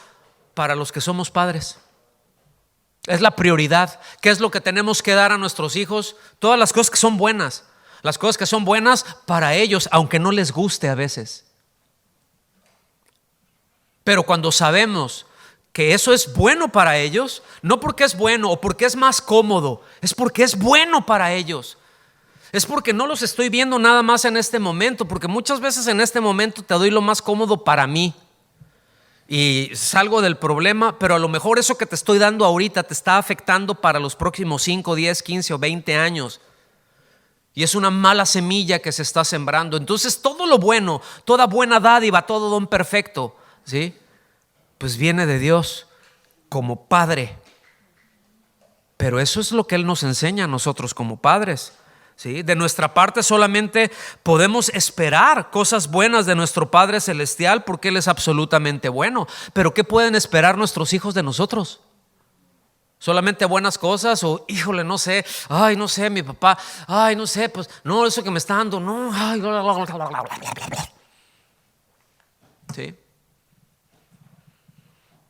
para los que somos padres. Es la prioridad. ¿Qué es lo que tenemos que dar a nuestros hijos? Todas las cosas que son buenas. Las cosas que son buenas para ellos, aunque no les guste a veces. Pero cuando sabemos que eso es bueno para ellos, no porque es bueno o porque es más cómodo, es porque es bueno para ellos. Es porque no los estoy viendo nada más en este momento, porque muchas veces en este momento te doy lo más cómodo para mí y salgo del problema, pero a lo mejor eso que te estoy dando ahorita te está afectando para los próximos 5, 10, 15 o 20 años. Y es una mala semilla que se está sembrando. Entonces todo lo bueno, toda buena dádiva, todo don perfecto, ¿sí? Pues viene de Dios como Padre. Pero eso es lo que Él nos enseña a nosotros como padres, ¿sí? De nuestra parte solamente podemos esperar cosas buenas de nuestro Padre Celestial porque Él es absolutamente bueno. Pero ¿qué pueden esperar nuestros hijos de nosotros? ¿Solamente buenas cosas? O híjole, no sé, ay, no sé, mi papá, ay, no sé, pues no, eso que me está dando, no, ay, ¿sí?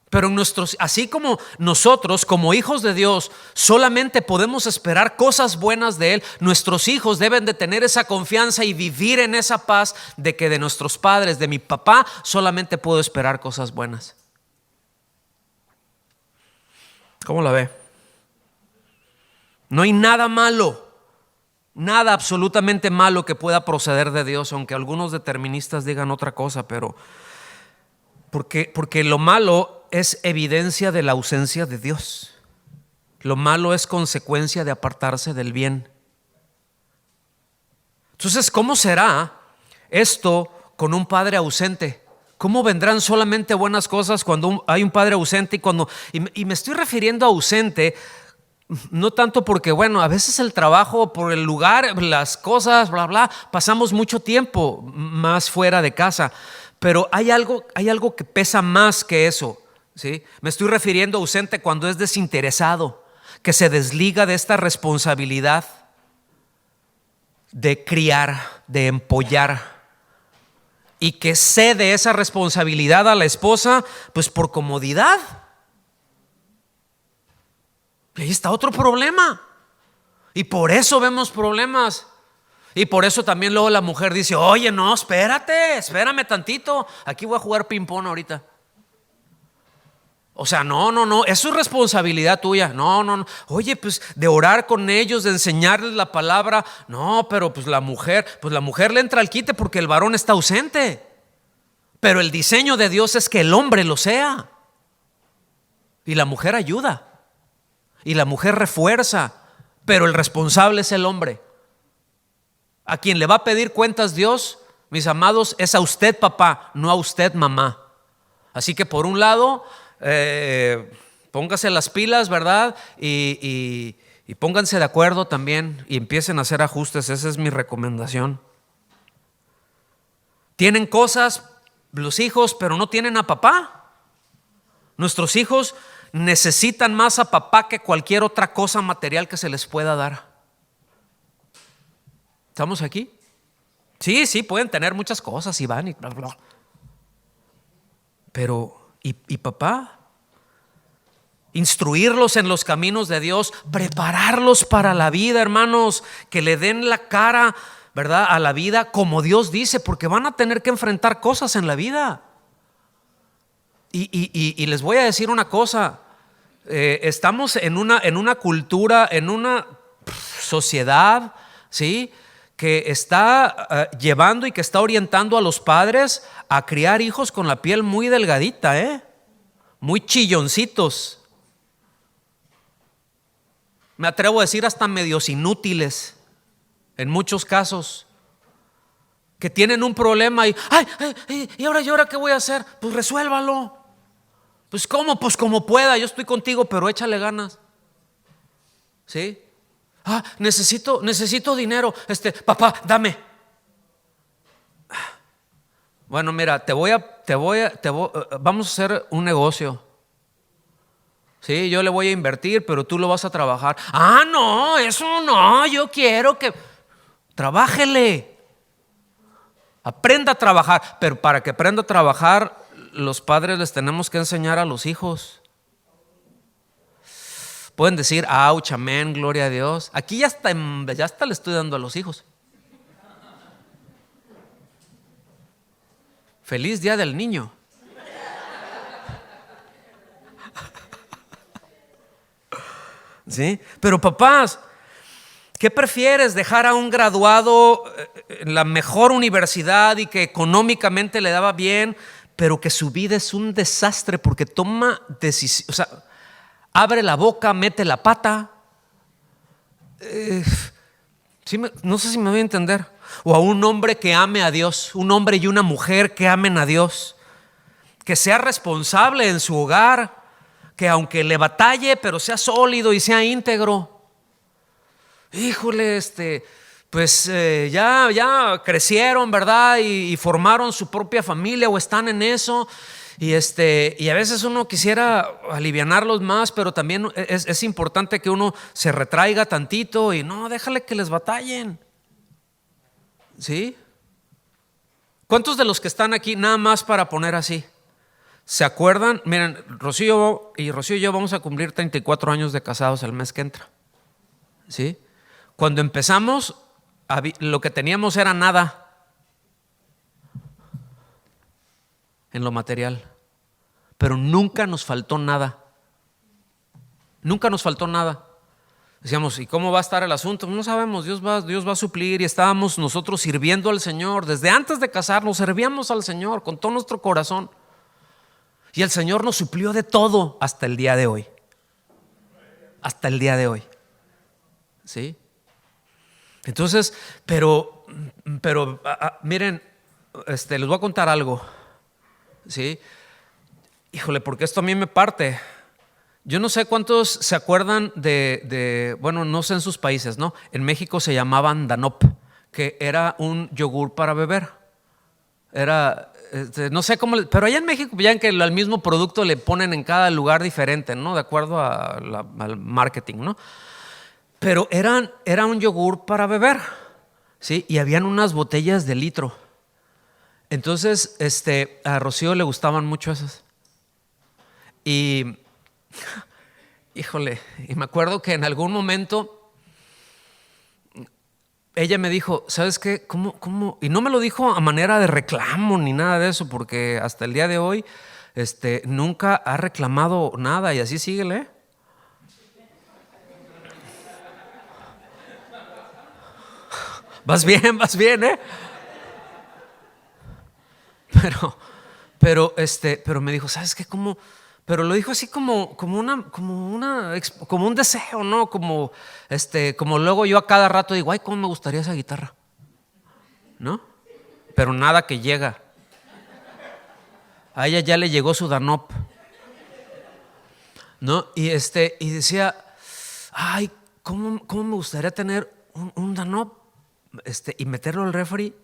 Pero así como nosotros como hijos de Dios solamente podemos esperar cosas buenas de Él, nuestros hijos deben de tener esa confianza y vivir en esa paz de que de nuestros padres, de mi papá, solamente puedo esperar cosas buenas. ¿Cómo la ve? No hay nada malo, nada absolutamente malo que pueda proceder de Dios, aunque algunos deterministas digan otra cosa, pero porque lo malo es evidencia de la ausencia de Dios. Lo malo es consecuencia de apartarse del bien. Entonces, ¿cómo será esto con un padre ausente? ¿Cómo vendrán solamente buenas cosas cuando hay un padre ausente? Y me estoy refiriendo a ausente, no tanto porque, bueno, a veces el trabajo, por el lugar, las cosas, bla, bla, pasamos mucho tiempo más fuera de casa. Pero hay algo que pesa más que eso, ¿sí? Me estoy refiriendo a ausente cuando es desinteresado, que se desliga de esta responsabilidad de criar, de empollar, y que cede esa responsabilidad a la esposa, pues por comodidad. Y ahí está otro problema. Y por eso vemos problemas. Y por eso también luego la mujer dice: oye, no, espérame tantito, aquí voy a jugar ping pong ahorita. O sea, no, eso es responsabilidad tuya. No. Oye, pues de orar con ellos, de enseñarles la palabra. No, pero pues la mujer le entra al quite porque el varón está ausente. Pero el diseño de Dios es que el hombre lo sea. Y la mujer ayuda. Y la mujer refuerza. Pero el responsable es el hombre. A quien le va a pedir cuentas Dios, mis amados, es a usted, papá, no a usted, mamá. Así que por un lado, póngase las pilas, ¿verdad? Y Y pónganse de acuerdo también y empiecen a hacer ajustes. Esa es mi recomendación. Tienen cosas los hijos, pero no tienen a papá. Nuestros hijos necesitan más a papá que cualquier otra cosa material que se les pueda dar. ¿Estamos aquí? Sí, pueden tener muchas cosas y van y bla, bla. Pero, ¿y papá? Instruirlos en los caminos de Dios, prepararlos para la vida, hermanos, que le den la cara, ¿verdad?, a la vida como Dios dice, porque van a tener que enfrentar cosas en la vida. Y les voy a decir una cosa, estamos en una cultura, en una sociedad, ¿sí?, que está llevando y que está orientando a los padres a criar hijos con la piel muy delgadita, muy chilloncitos. Me atrevo a decir hasta medios inútiles en muchos casos, que tienen un problema y ¿y ahora qué voy a hacer? Pues resuélvalo. Pues ¿cómo? Pues como pueda, yo estoy contigo, pero échale ganas. ¿Sí? Necesito dinero. Papá, dame. Bueno, mira, vamos a hacer un negocio. Sí, yo le voy a invertir, pero tú lo vas a trabajar. No, eso no, yo quiero que trabájele. Aprenda a trabajar, pero para que aprenda a trabajar, los padres les tenemos que enseñar a los hijos. Pueden decir, ouch, amén, gloria a Dios. Aquí ya está le estoy dando a los hijos. Feliz Día del Niño. ¿Sí? Pero papás, ¿qué prefieres? ¿Dejar a un graduado en la mejor universidad y que económicamente le daba bien, pero que su vida es un desastre porque toma decisiones? O sea, abre la boca, mete la pata. No sé si me voy a entender. O a un hombre que ame a Dios, un hombre y una mujer que amen a Dios, que sea responsable en su hogar, que aunque le batalle, pero sea sólido y sea íntegro. Híjole, pues ya crecieron, ¿verdad? Y formaron su propia familia o están en eso. Y a veces uno quisiera alivianarlos más, pero también es importante que uno se retraiga tantito y no, déjale que les batallen. ¿Sí? ¿Cuántos de los que están aquí, nada más para poner así, se acuerdan? Miren, Rocío y yo vamos a cumplir 34 años de casados el mes que entra. ¿Sí? Cuando empezamos, lo que teníamos era nada en lo material, pero nunca nos faltó nada. Nunca nos faltó nada. Decíamos, ¿y cómo va a estar el asunto? No sabemos, Dios va a suplir. Y estábamos nosotros sirviendo al Señor. Desde antes de casarnos servíamos al Señor con todo nuestro corazón. Y el Señor nos suplió de todo hasta el día de hoy. Hasta el día de hoy. ¿Sí? Entonces, pero miren, les voy a contar algo. ¿Sí? Híjole, porque esto a mí me parte. Yo no sé cuántos se acuerdan bueno, no sé en sus países, ¿no? En México se llamaban Danop, que era un yogur para beber. Era, no sé cómo, pero allá en México ya que al mismo producto le ponen en cada lugar diferente, ¿no? De acuerdo al marketing, ¿no? Pero era un yogur para beber, ¿sí? Y habían unas botellas de litro. Entonces, a Rocío le gustaban mucho esas. Y híjole, y me acuerdo que en algún momento ella me dijo, ¿sabes qué? ¿Cómo? Y no me lo dijo a manera de reclamo ni nada de eso, porque hasta el día de hoy nunca ha reclamado nada y así síguele. Vas bien, ¿eh? Pero me dijo, ¿sabes qué? ¿Cómo? Pero lo dijo así como un deseo, ¿no? Como luego yo a cada rato digo, ay, cómo me gustaría esa guitarra, ¿no? Pero nada que llega. A ella ya le llegó su Danop, ¿no? Y decía, ay, ¿Cómo me gustaría tener un Danone y meterlo al refri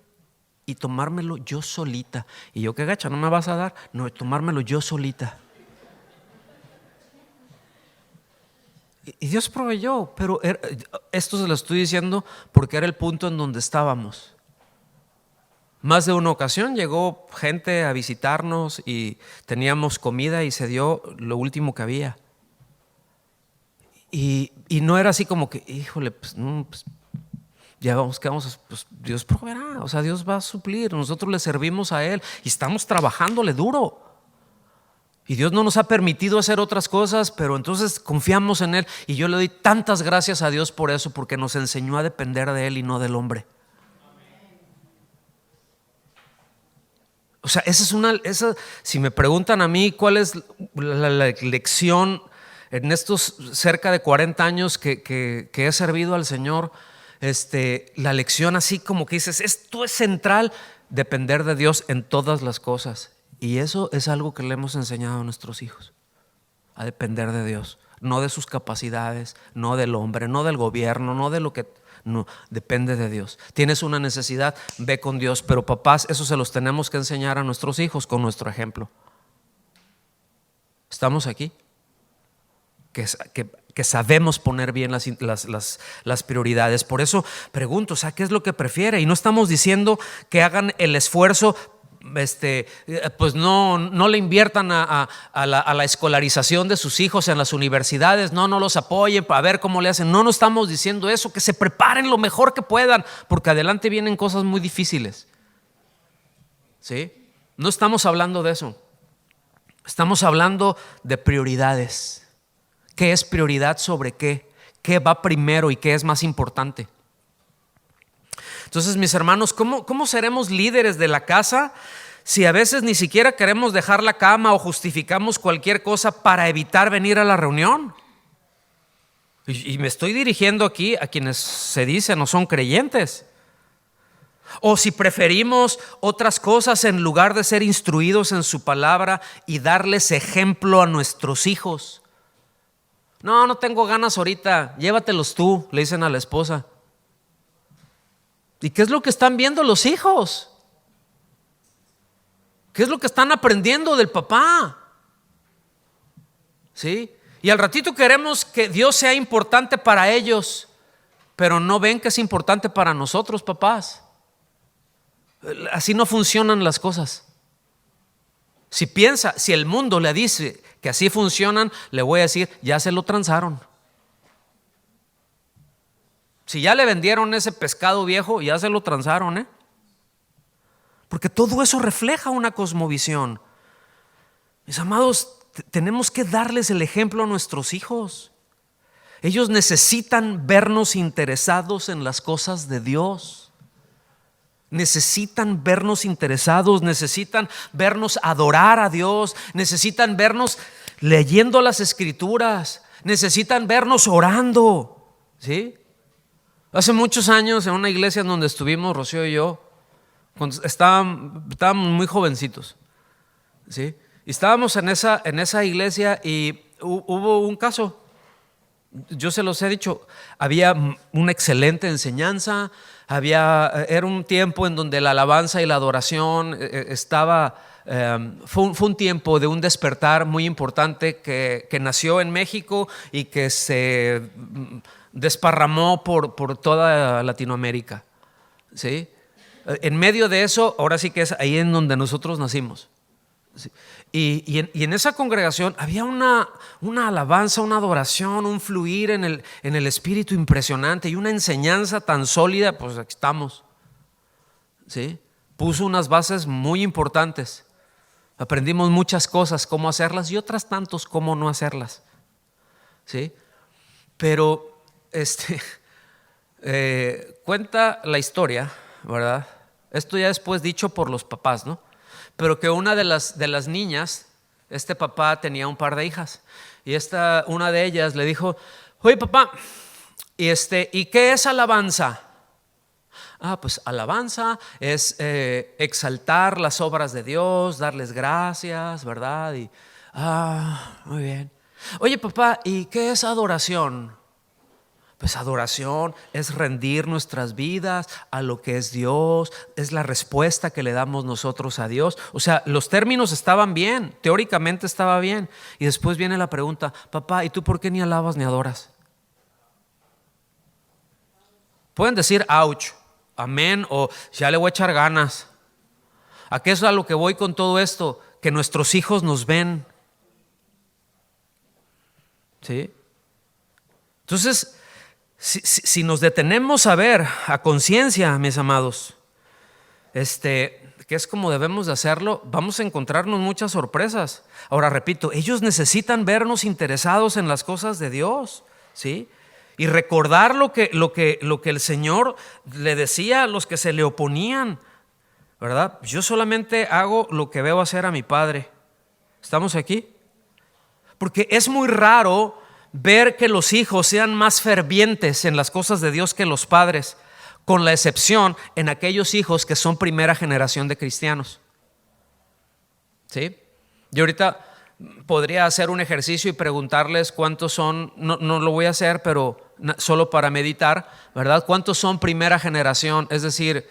y tomármelo yo solita? Y yo, qué gacha, no me vas a dar. No, tomármelo yo solita. Y Dios proveyó, pero esto se lo estoy diciendo porque era el punto en donde estábamos. Más de una ocasión llegó gente a visitarnos y teníamos comida y se dio lo último que había. Y no era así como que, híjole, pues no, pues ya vamos, ¿qué vamos a hacer? Pues Dios proveerá, o sea, Dios va a suplir. Nosotros le servimos a Él y estamos trabajándole duro. Y Dios no nos ha permitido hacer otras cosas, pero entonces confiamos en Él. Y yo le doy tantas gracias a Dios por eso, porque nos enseñó a depender de Él y no del hombre. O sea, si me preguntan a mí cuál es la lección en estos cerca de 40 años que he servido al Señor, la lección así como que dices, esto es central, depender de Dios en todas las cosas. Y eso es algo que le hemos enseñado a nuestros hijos, a depender de Dios, no de sus capacidades, no del hombre, no del gobierno, no de lo que... No, depende de Dios. Tienes una necesidad, ve con Dios. Pero papás, eso se los tenemos que enseñar a nuestros hijos con nuestro ejemplo. Estamos aquí, que sabemos poner bien las prioridades. Por eso pregunto, o sea, ¿qué es lo que prefiere? Y no estamos diciendo que hagan el esfuerzo, pues no le inviertan a la escolarización de sus hijos en las universidades, no los apoyen para ver cómo le hacen. No estamos diciendo eso, que se preparen lo mejor que puedan, porque adelante vienen cosas muy difíciles. ¿Sí? No estamos hablando de eso. Estamos hablando de prioridades. ¿Qué es prioridad sobre qué? ¿Qué va primero y qué es más importante? Entonces, mis hermanos, ¿cómo seremos líderes de la casa si a veces ni siquiera queremos dejar la cama o justificamos cualquier cosa para evitar venir a la reunión? Y me estoy dirigiendo aquí a quienes se dicen no son creyentes. O si preferimos otras cosas en lugar de ser instruidos en su palabra y darles ejemplo a nuestros hijos. No tengo ganas ahorita, llévatelos tú, le dicen a la esposa. ¿Y qué es lo que están viendo los hijos? ¿Qué es lo que están aprendiendo del papá? ¿Sí? Y al ratito queremos que Dios sea importante para ellos, pero no ven que es importante para nosotros, papás. Así no funcionan las cosas. Si el mundo le dice que así funcionan, le voy a decir, ya se lo transaron. Si ya le vendieron ese pescado viejo, ya se lo transaron, Porque todo eso refleja una cosmovisión. Mis amados, tenemos que darles el ejemplo a nuestros hijos. Ellos necesitan vernos interesados en las cosas de Dios. Necesitan vernos interesados, necesitan vernos adorar a Dios, necesitan vernos leyendo las Escrituras, necesitan vernos orando, ¿sí? Hace muchos años en una iglesia en donde estuvimos, Rocío y yo, cuando estábamos muy jovencitos, ¿sí? Y estábamos en esa iglesia y hubo un caso. Yo se los he dicho, había una excelente enseñanza, era un tiempo en donde la alabanza y la adoración fue un tiempo de un despertar muy importante que nació en México y que se desparramó por toda Latinoamérica, ¿sí? En medio de eso, ahora sí que es ahí en donde nosotros nacimos, ¿sí? Y en esa congregación había una alabanza, una adoración, un fluir en el espíritu impresionante y una enseñanza tan sólida. Pues aquí estamos, ¿sí? Puso unas bases muy importantes. Aprendimos muchas cosas, cómo hacerlas, y otras tantos cómo no hacerlas, ¿sí? Pero cuenta la historia, ¿verdad? Esto ya después dicho por los papás, ¿no? Pero que una de las niñas, este papá tenía un par de hijas, y una de ellas le dijo: oye, papá, ¿y qué es alabanza? Pues alabanza es exaltar las obras de Dios, darles gracias, ¿verdad? Muy bien. Oye, papá, ¿y qué es adoración? Pues adoración es rendir nuestras vidas a lo que es Dios, es la respuesta que le damos nosotros a Dios. O sea, los términos estaban bien, teóricamente estaba bien. Y después viene la pregunta: papá, ¿y tú por qué ni alabas ni adoras? Pueden decir ouch, amén, o ya le voy a echar ganas. ¿A qué es a lo que voy con todo esto? Que nuestros hijos nos ven. ¿Sí? Entonces, si nos detenemos a ver a conciencia, mis amados, que es como debemos de hacerlo, vamos a encontrarnos muchas sorpresas. Ahora repito, ellos necesitan vernos interesados en las cosas de Dios, ¿sí? Y recordar lo que el Señor le decía a los que se le oponían, ¿verdad? Yo solamente hago lo que veo hacer a mi Padre. ¿Estamos aquí? Porque es muy raro ver que los hijos sean más fervientes en las cosas de Dios que los padres, con la excepción en aquellos hijos que son primera generación de cristianos. ¿Sí? Yo ahorita podría hacer un ejercicio y preguntarles cuántos son, no lo voy a hacer, pero solo para meditar, ¿verdad? ¿Cuántos son primera generación? Es decir,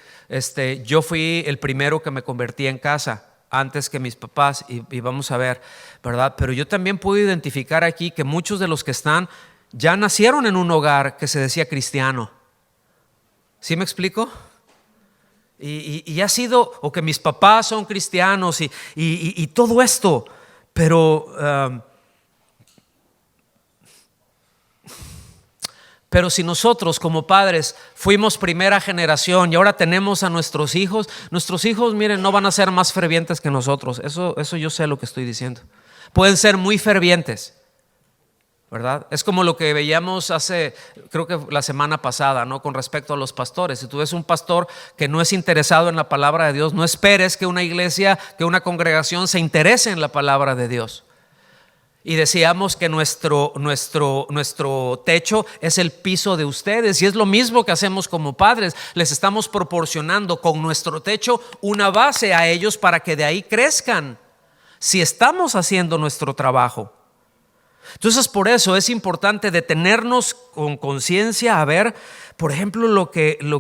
yo fui el primero que me convertí en casa antes que mis papás, y vamos a ver, ¿verdad? Pero yo también puedo identificar aquí que muchos de los que están ya nacieron en un hogar que se decía cristiano. ¿Sí me explico? Y ha sido, o que mis papás son cristianos y todo esto, pero si nosotros como padres fuimos primera generación y ahora tenemos a nuestros hijos, miren, no van a ser más fervientes que nosotros. Eso yo sé lo que estoy diciendo. Pueden ser muy fervientes, ¿verdad? Es como lo que veíamos creo que la semana pasada, ¿no? Con respecto a los pastores. Si tú ves un pastor que no es interesado en la palabra de Dios, no esperes que una iglesia, que una congregación se interese en la palabra de Dios. Y decíamos que nuestro techo es el piso de ustedes, y es lo mismo que hacemos como padres. Les estamos proporcionando con nuestro techo una base a ellos para que de ahí crezcan, si estamos haciendo nuestro trabajo. Entonces, por eso es importante detenernos con conciencia a ver, por ejemplo, lo que el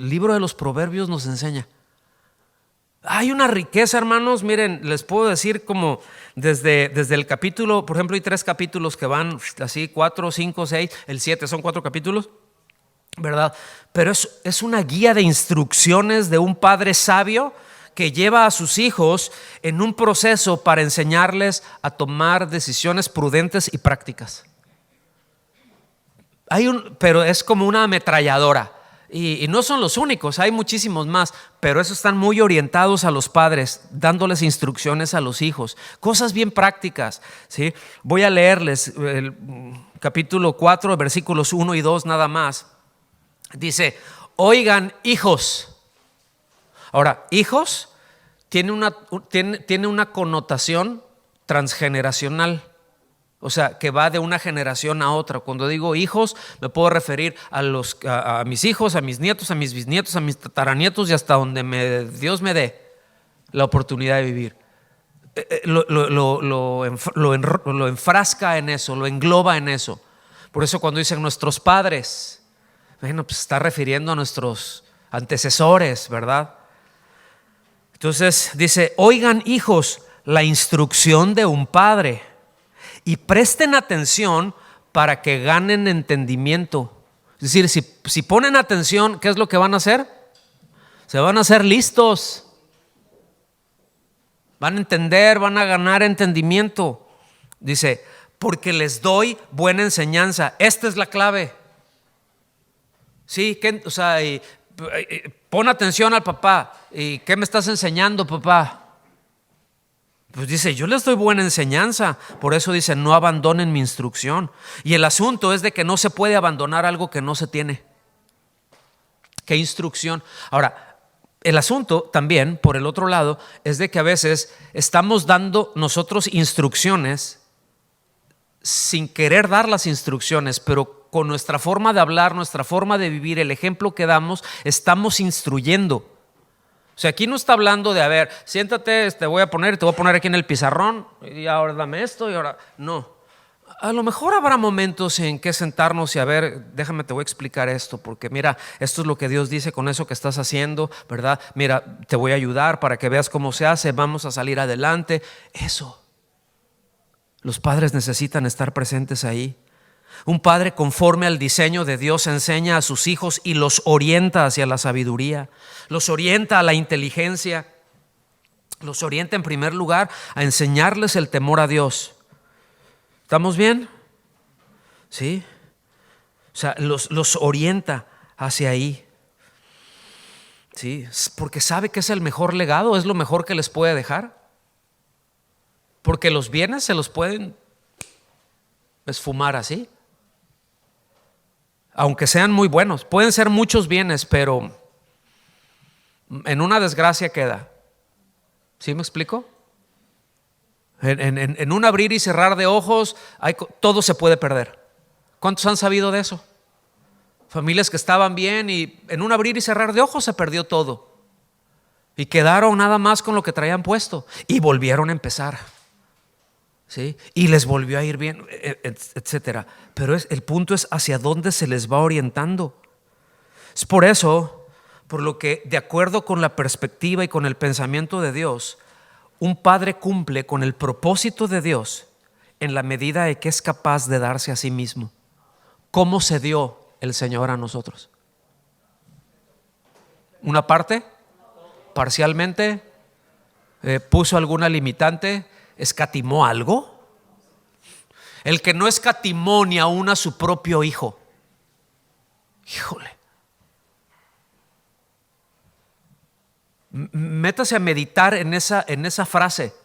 libro de los Proverbios nos enseña. Hay una riqueza, hermanos. Miren, les puedo decir como desde el capítulo, por ejemplo, hay 3 capítulos que van así, 4, 5, 6, el 7 son 4 capítulos, ¿verdad? Pero es una guía de instrucciones de un padre sabio que lleva a sus hijos en un proceso para enseñarles a tomar decisiones prudentes y prácticas. Pero es como una ametralladora. Y no son los únicos, hay muchísimos más, pero esos están muy orientados a los padres, dándoles instrucciones a los hijos, cosas bien prácticas, ¿sí? Voy a leerles el capítulo 4, versículos 1 y 2 nada más. Dice: oigan, hijos. Ahora, hijos tiene una connotación transgeneracional. O sea, que va de una generación a otra. Cuando digo hijos, me puedo referir a mis hijos, a mis nietos, a mis bisnietos, a mis tataranietos, y hasta donde Dios me dé la oportunidad de vivir. Lo enfrasca en eso, lo engloba en eso. Por eso cuando dicen nuestros padres, bueno, pues está refiriendo a nuestros antecesores, ¿verdad? Entonces dice: oigan, hijos, la instrucción de un padre, y presten atención para que ganen entendimiento. Es decir, si ponen atención, ¿qué es lo que van a hacer? Se van a hacer listos. Van a entender, van a ganar entendimiento. Dice: porque les doy buena enseñanza. Esta es la clave. Sí, pon atención al papá. ¿Y qué me estás enseñando, papá? Pues dice: yo les doy buena enseñanza. Por eso dice: no abandonen mi instrucción. Y el asunto es de que no se puede abandonar algo que no se tiene. ¿Qué instrucción? Ahora, el asunto también, por el otro lado, es de que a veces estamos dando nosotros instrucciones sin querer dar las instrucciones, pero con nuestra forma de hablar, nuestra forma de vivir, el ejemplo que damos, estamos instruyendo. O sea, aquí no está hablando de, a ver, siéntate, te voy a poner aquí en el pizarrón, y ahora dame esto, y ahora no. A lo mejor habrá momentos en que sentarnos y a ver, déjame, te voy a explicar esto, porque mira, esto es lo que Dios dice con eso que estás haciendo, ¿verdad? Mira, te voy a ayudar para que veas cómo se hace, vamos a salir adelante. Eso, los padres necesitan estar presentes ahí. Un padre conforme al diseño de Dios enseña a sus hijos y los orienta hacia la sabiduría, los orienta a la inteligencia, los orienta en primer lugar a enseñarles el temor a Dios. ¿Estamos bien? Sí. O sea, los orienta hacia ahí. Sí, porque sabe que es el mejor legado, es lo mejor que les puede dejar. Porque los bienes se los pueden esfumar así. Aunque sean muy buenos, pueden ser muchos bienes, pero en una desgracia queda. ¿Sí me explico? En un abrir y cerrar de ojos todo se puede perder. ¿Cuántos han sabido de eso? Familias que estaban bien y en un abrir y cerrar de ojos se perdió todo y quedaron nada más con lo que traían puesto y volvieron a empezar, ¿sí? Y les volvió a ir bien, etcétera. Pero el punto es hacia dónde se les va orientando. Es por eso, por lo que de acuerdo con la perspectiva y con el pensamiento de Dios, un padre cumple con el propósito de Dios en la medida de que es capaz de darse a sí mismo. ¿Cómo se dio el Señor a nosotros? ¿Una parte? ¿Parcialmente? ¿Puso alguna limitante? ¿Escatimó algo? El que no escatimó ni aún a su propio hijo. Híjole. Métase a meditar en esa frase.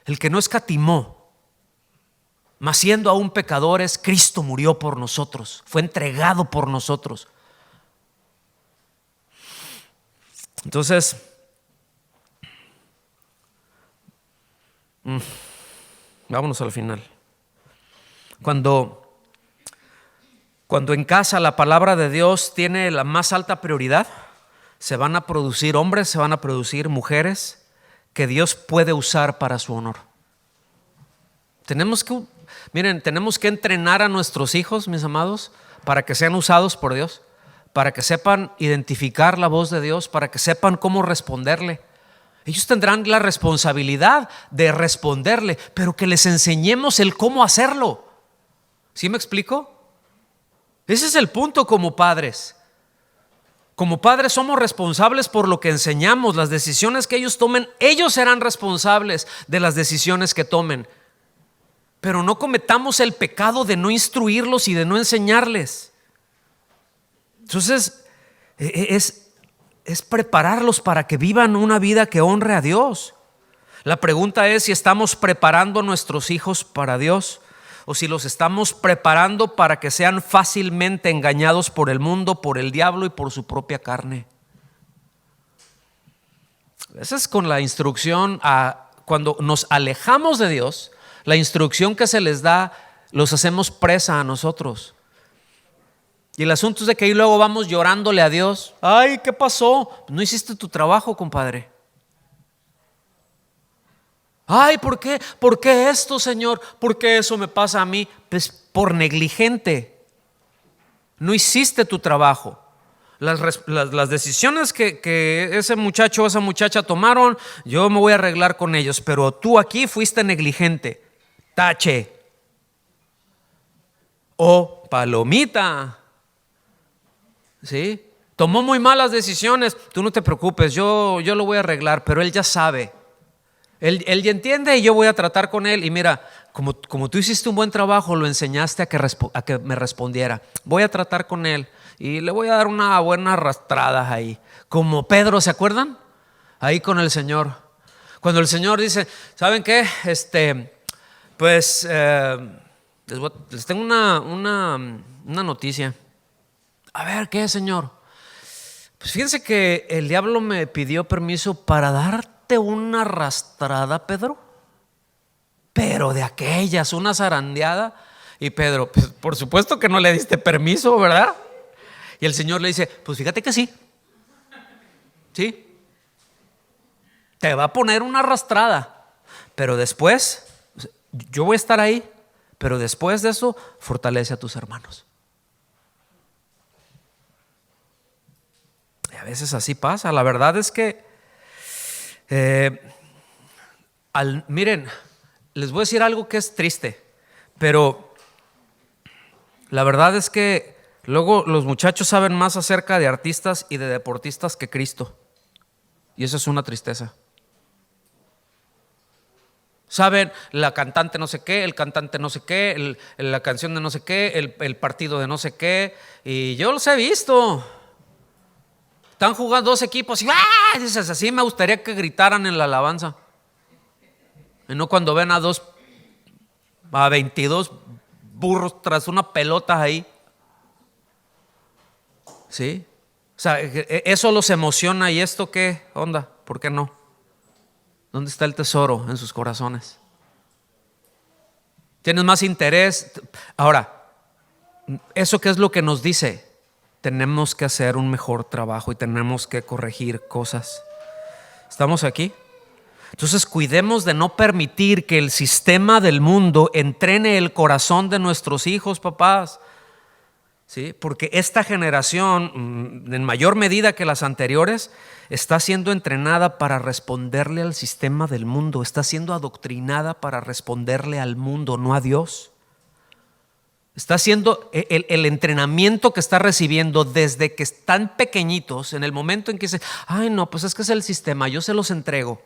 El que no escatimó, mas siendo aún pecadores, Cristo murió por nosotros, fue entregado por nosotros. Entonces, vámonos al final. Cuando en casa la palabra de Dios tiene la más alta prioridad, se van a producir hombres, se van a producir mujeres que Dios puede usar para su honor. Tenemos que entrenar a nuestros hijos, mis amados, para que sean usados por Dios, para que sepan identificar la voz de Dios, para que sepan cómo responderle. Ellos tendrán la responsabilidad de responderle, pero que les enseñemos el cómo hacerlo. ¿Sí me explico? Ese es el punto como padres. Como padres somos responsables por lo que enseñamos. Las decisiones que ellos tomen, ellos serán responsables de las decisiones que tomen. Pero no cometamos el pecado de no instruirlos y de no enseñarles. Entonces, es prepararlos para que vivan una vida que honre a Dios. La pregunta es si estamos preparando a nuestros hijos para Dios o si los estamos preparando para que sean fácilmente engañados por el mundo, por el diablo y por su propia carne. Esa es con la instrucción cuando nos alejamos de Dios, la instrucción que se les da, los hacemos presa a nosotros. Y el asunto es de que ahí luego vamos llorándole a Dios. Ay, ¿qué pasó? No hiciste tu trabajo, compadre. Ay, ¿por qué? ¿Por qué esto, Señor? ¿Por qué eso me pasa a mí? Pues por negligente. No hiciste tu trabajo. Las decisiones que ese muchacho o esa muchacha tomaron, yo me voy a arreglar con ellos, pero tú aquí fuiste negligente. Tache. O palomita. ¿Sí? Tomó muy malas decisiones. Tú no te preocupes, yo lo voy a arreglar, pero él ya sabe. Él ya entiende y yo voy a tratar con él. Y mira, como tú hiciste un buen trabajo, lo enseñaste a que me respondiera. Voy a tratar con él y le voy a dar una buena arrastrada ahí. Como Pedro, ¿se acuerdan? Ahí con el Señor. Cuando el Señor dice, ¿saben qué? Pues les tengo una noticia. A ver, ¿qué, Señor? Pues fíjense que el diablo me pidió permiso para darte una arrastrada, Pedro. Pero de aquellas, una zarandeada. Y Pedro, pues por supuesto que no le diste permiso, ¿verdad? Y el Señor le dice, pues fíjate que sí. Sí. Te va a poner una arrastrada. Pero después, yo voy a estar ahí. pero después de eso, fortalece a tus hermanos. Y a veces así pasa. La verdad es que, miren, les voy a decir algo que es triste, pero la verdad es que luego los muchachos saben más acerca de artistas y de deportistas que Cristo. Y eso es una tristeza. Saben la cantante no sé qué, el cantante no sé qué, la canción de no sé qué, el partido de no sé qué. Y yo los he visto. Están jugando dos equipos y ¡ah! Dices, así me gustaría que gritaran en la alabanza. Y no cuando ven a 22 burros tras una pelota ahí. ¿Sí? O sea, eso los emociona. ¿Y esto qué onda? ¿Por qué no? ¿Dónde está el tesoro en sus corazones? ¿Tienes más interés? Ahora, ¿eso qué es lo que nos dice? Tenemos que hacer un mejor trabajo y tenemos que corregir cosas. ¿Estamos aquí? Entonces cuidemos de no permitir que el sistema del mundo entrene el corazón de nuestros hijos, papás. ¿Sí? Porque esta generación, en mayor medida que las anteriores, está siendo entrenada para responderle al sistema del mundo, está siendo adoctrinada para responderle al mundo, no a Dios. Está haciendo el entrenamiento que está recibiendo desde que están pequeñitos, en el momento en que dicen, ay no, pues es que es el sistema, yo se los entrego.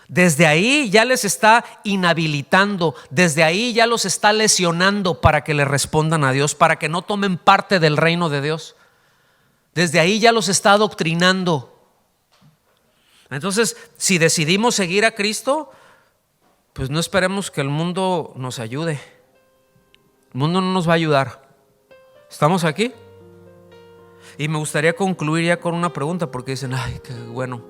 Desde ahí ya les está inhabilitando, desde ahí ya los está lesionando para que le respondan a Dios, para que no tomen parte del reino de Dios. Desde ahí ya los está adoctrinando. Entonces, si decidimos seguir a Cristo, pues no esperemos que el mundo nos ayude. El mundo no nos va a ayudar. ¿Estamos aquí? Y me gustaría concluir ya con una pregunta, porque dicen, ay, qué bueno.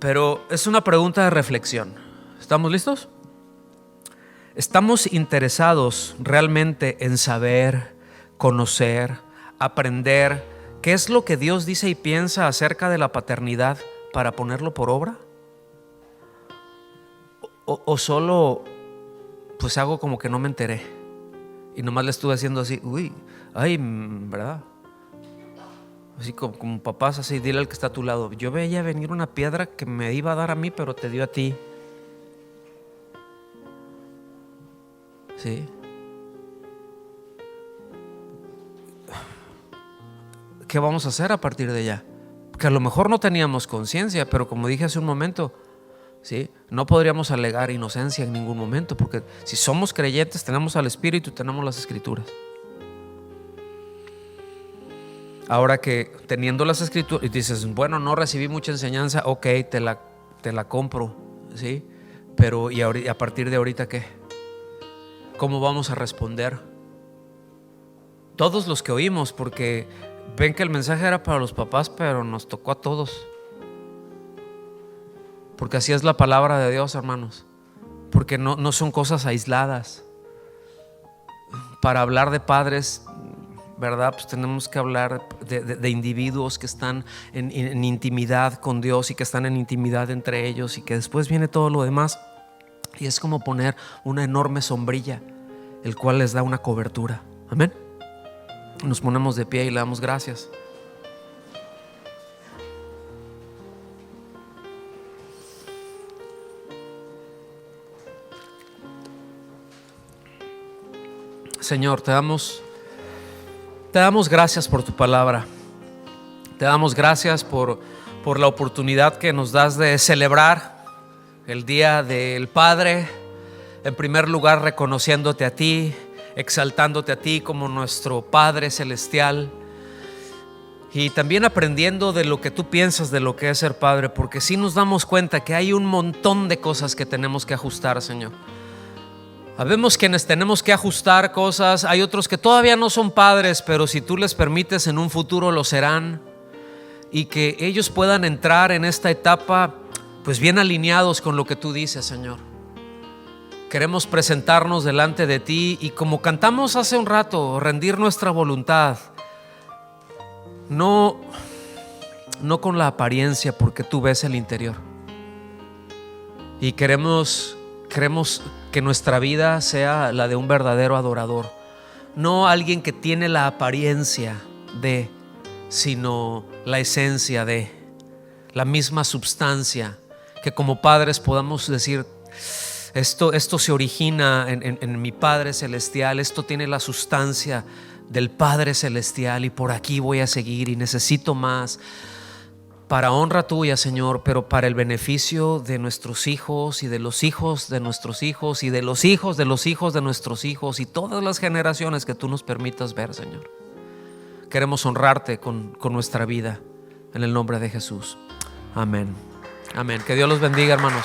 Pero es una pregunta de reflexión. ¿Estamos listos? ¿Estamos interesados realmente en saber, conocer, aprender qué es lo que Dios dice y piensa acerca de la paternidad para ponerlo por obra? ¿O solo pues hago como que no me enteré y nomás le estuve haciendo así, uy, ay, ¿verdad? Así como papás, así, dile al que está a tu lado, yo veía venir una piedra que me iba a dar a mí, pero te dio a ti. ¿Sí? ¿Qué vamos a hacer a partir de allá? Porque a lo mejor no teníamos conciencia, pero como dije hace un momento, ¿sí? No podríamos alegar inocencia en ningún momento, porque si somos creyentes tenemos al Espíritu y tenemos las Escrituras. Ahora que teniendo las Escrituras y dices, bueno, no recibí mucha enseñanza, ok, te la compro, ¿sí? Pero ¿y a partir de ahorita qué? ¿Cómo vamos a responder? Todos los que oímos, porque ven que el mensaje era para los papás, pero nos tocó a todos. Porque así es la palabra de Dios, hermanos. Porque no son cosas aisladas. Para hablar de padres, ¿verdad? Pues tenemos que hablar de individuos que están en intimidad con Dios y que están en intimidad entre ellos, y que después viene todo lo demás. Y es como poner una enorme sombrilla, el cual les da una cobertura. Amén. Nos ponemos de pie y le damos gracias. Señor, te damos gracias por tu palabra. Te damos gracias por la oportunidad que nos das de celebrar el Día del Padre. En primer lugar, reconociéndote a ti, exaltándote a ti como nuestro Padre Celestial, y también aprendiendo de lo que tú piensas de lo que es ser padre, porque sí nos damos cuenta que hay un montón de cosas que tenemos que ajustar, Señor. Habemos quienes tenemos que ajustar cosas, hay otros que todavía no son padres, pero si tú les permites en un futuro lo serán, y que ellos puedan entrar en esta etapa pues bien alineados con lo que tú dices, Señor. Queremos presentarnos delante de ti y, como cantamos hace un rato, rendir nuestra voluntad, no con la apariencia, porque tú ves el interior, y queremos que nuestra vida sea la de un verdadero adorador, no alguien que tiene la apariencia de, sino la esencia de, la misma substancia, que como padres podamos decir: esto se origina en mi Padre Celestial, esto tiene la sustancia del Padre Celestial y por aquí voy a seguir y necesito más, para honra tuya, Señor, pero para el beneficio de nuestros hijos y de los hijos de nuestros hijos y de los hijos de los hijos de nuestros hijos y todas las generaciones que tú nos permitas ver, Señor. Queremos honrarte con nuestra vida, en el nombre de Jesús. Amén. Amén. Que Dios los bendiga, hermanos.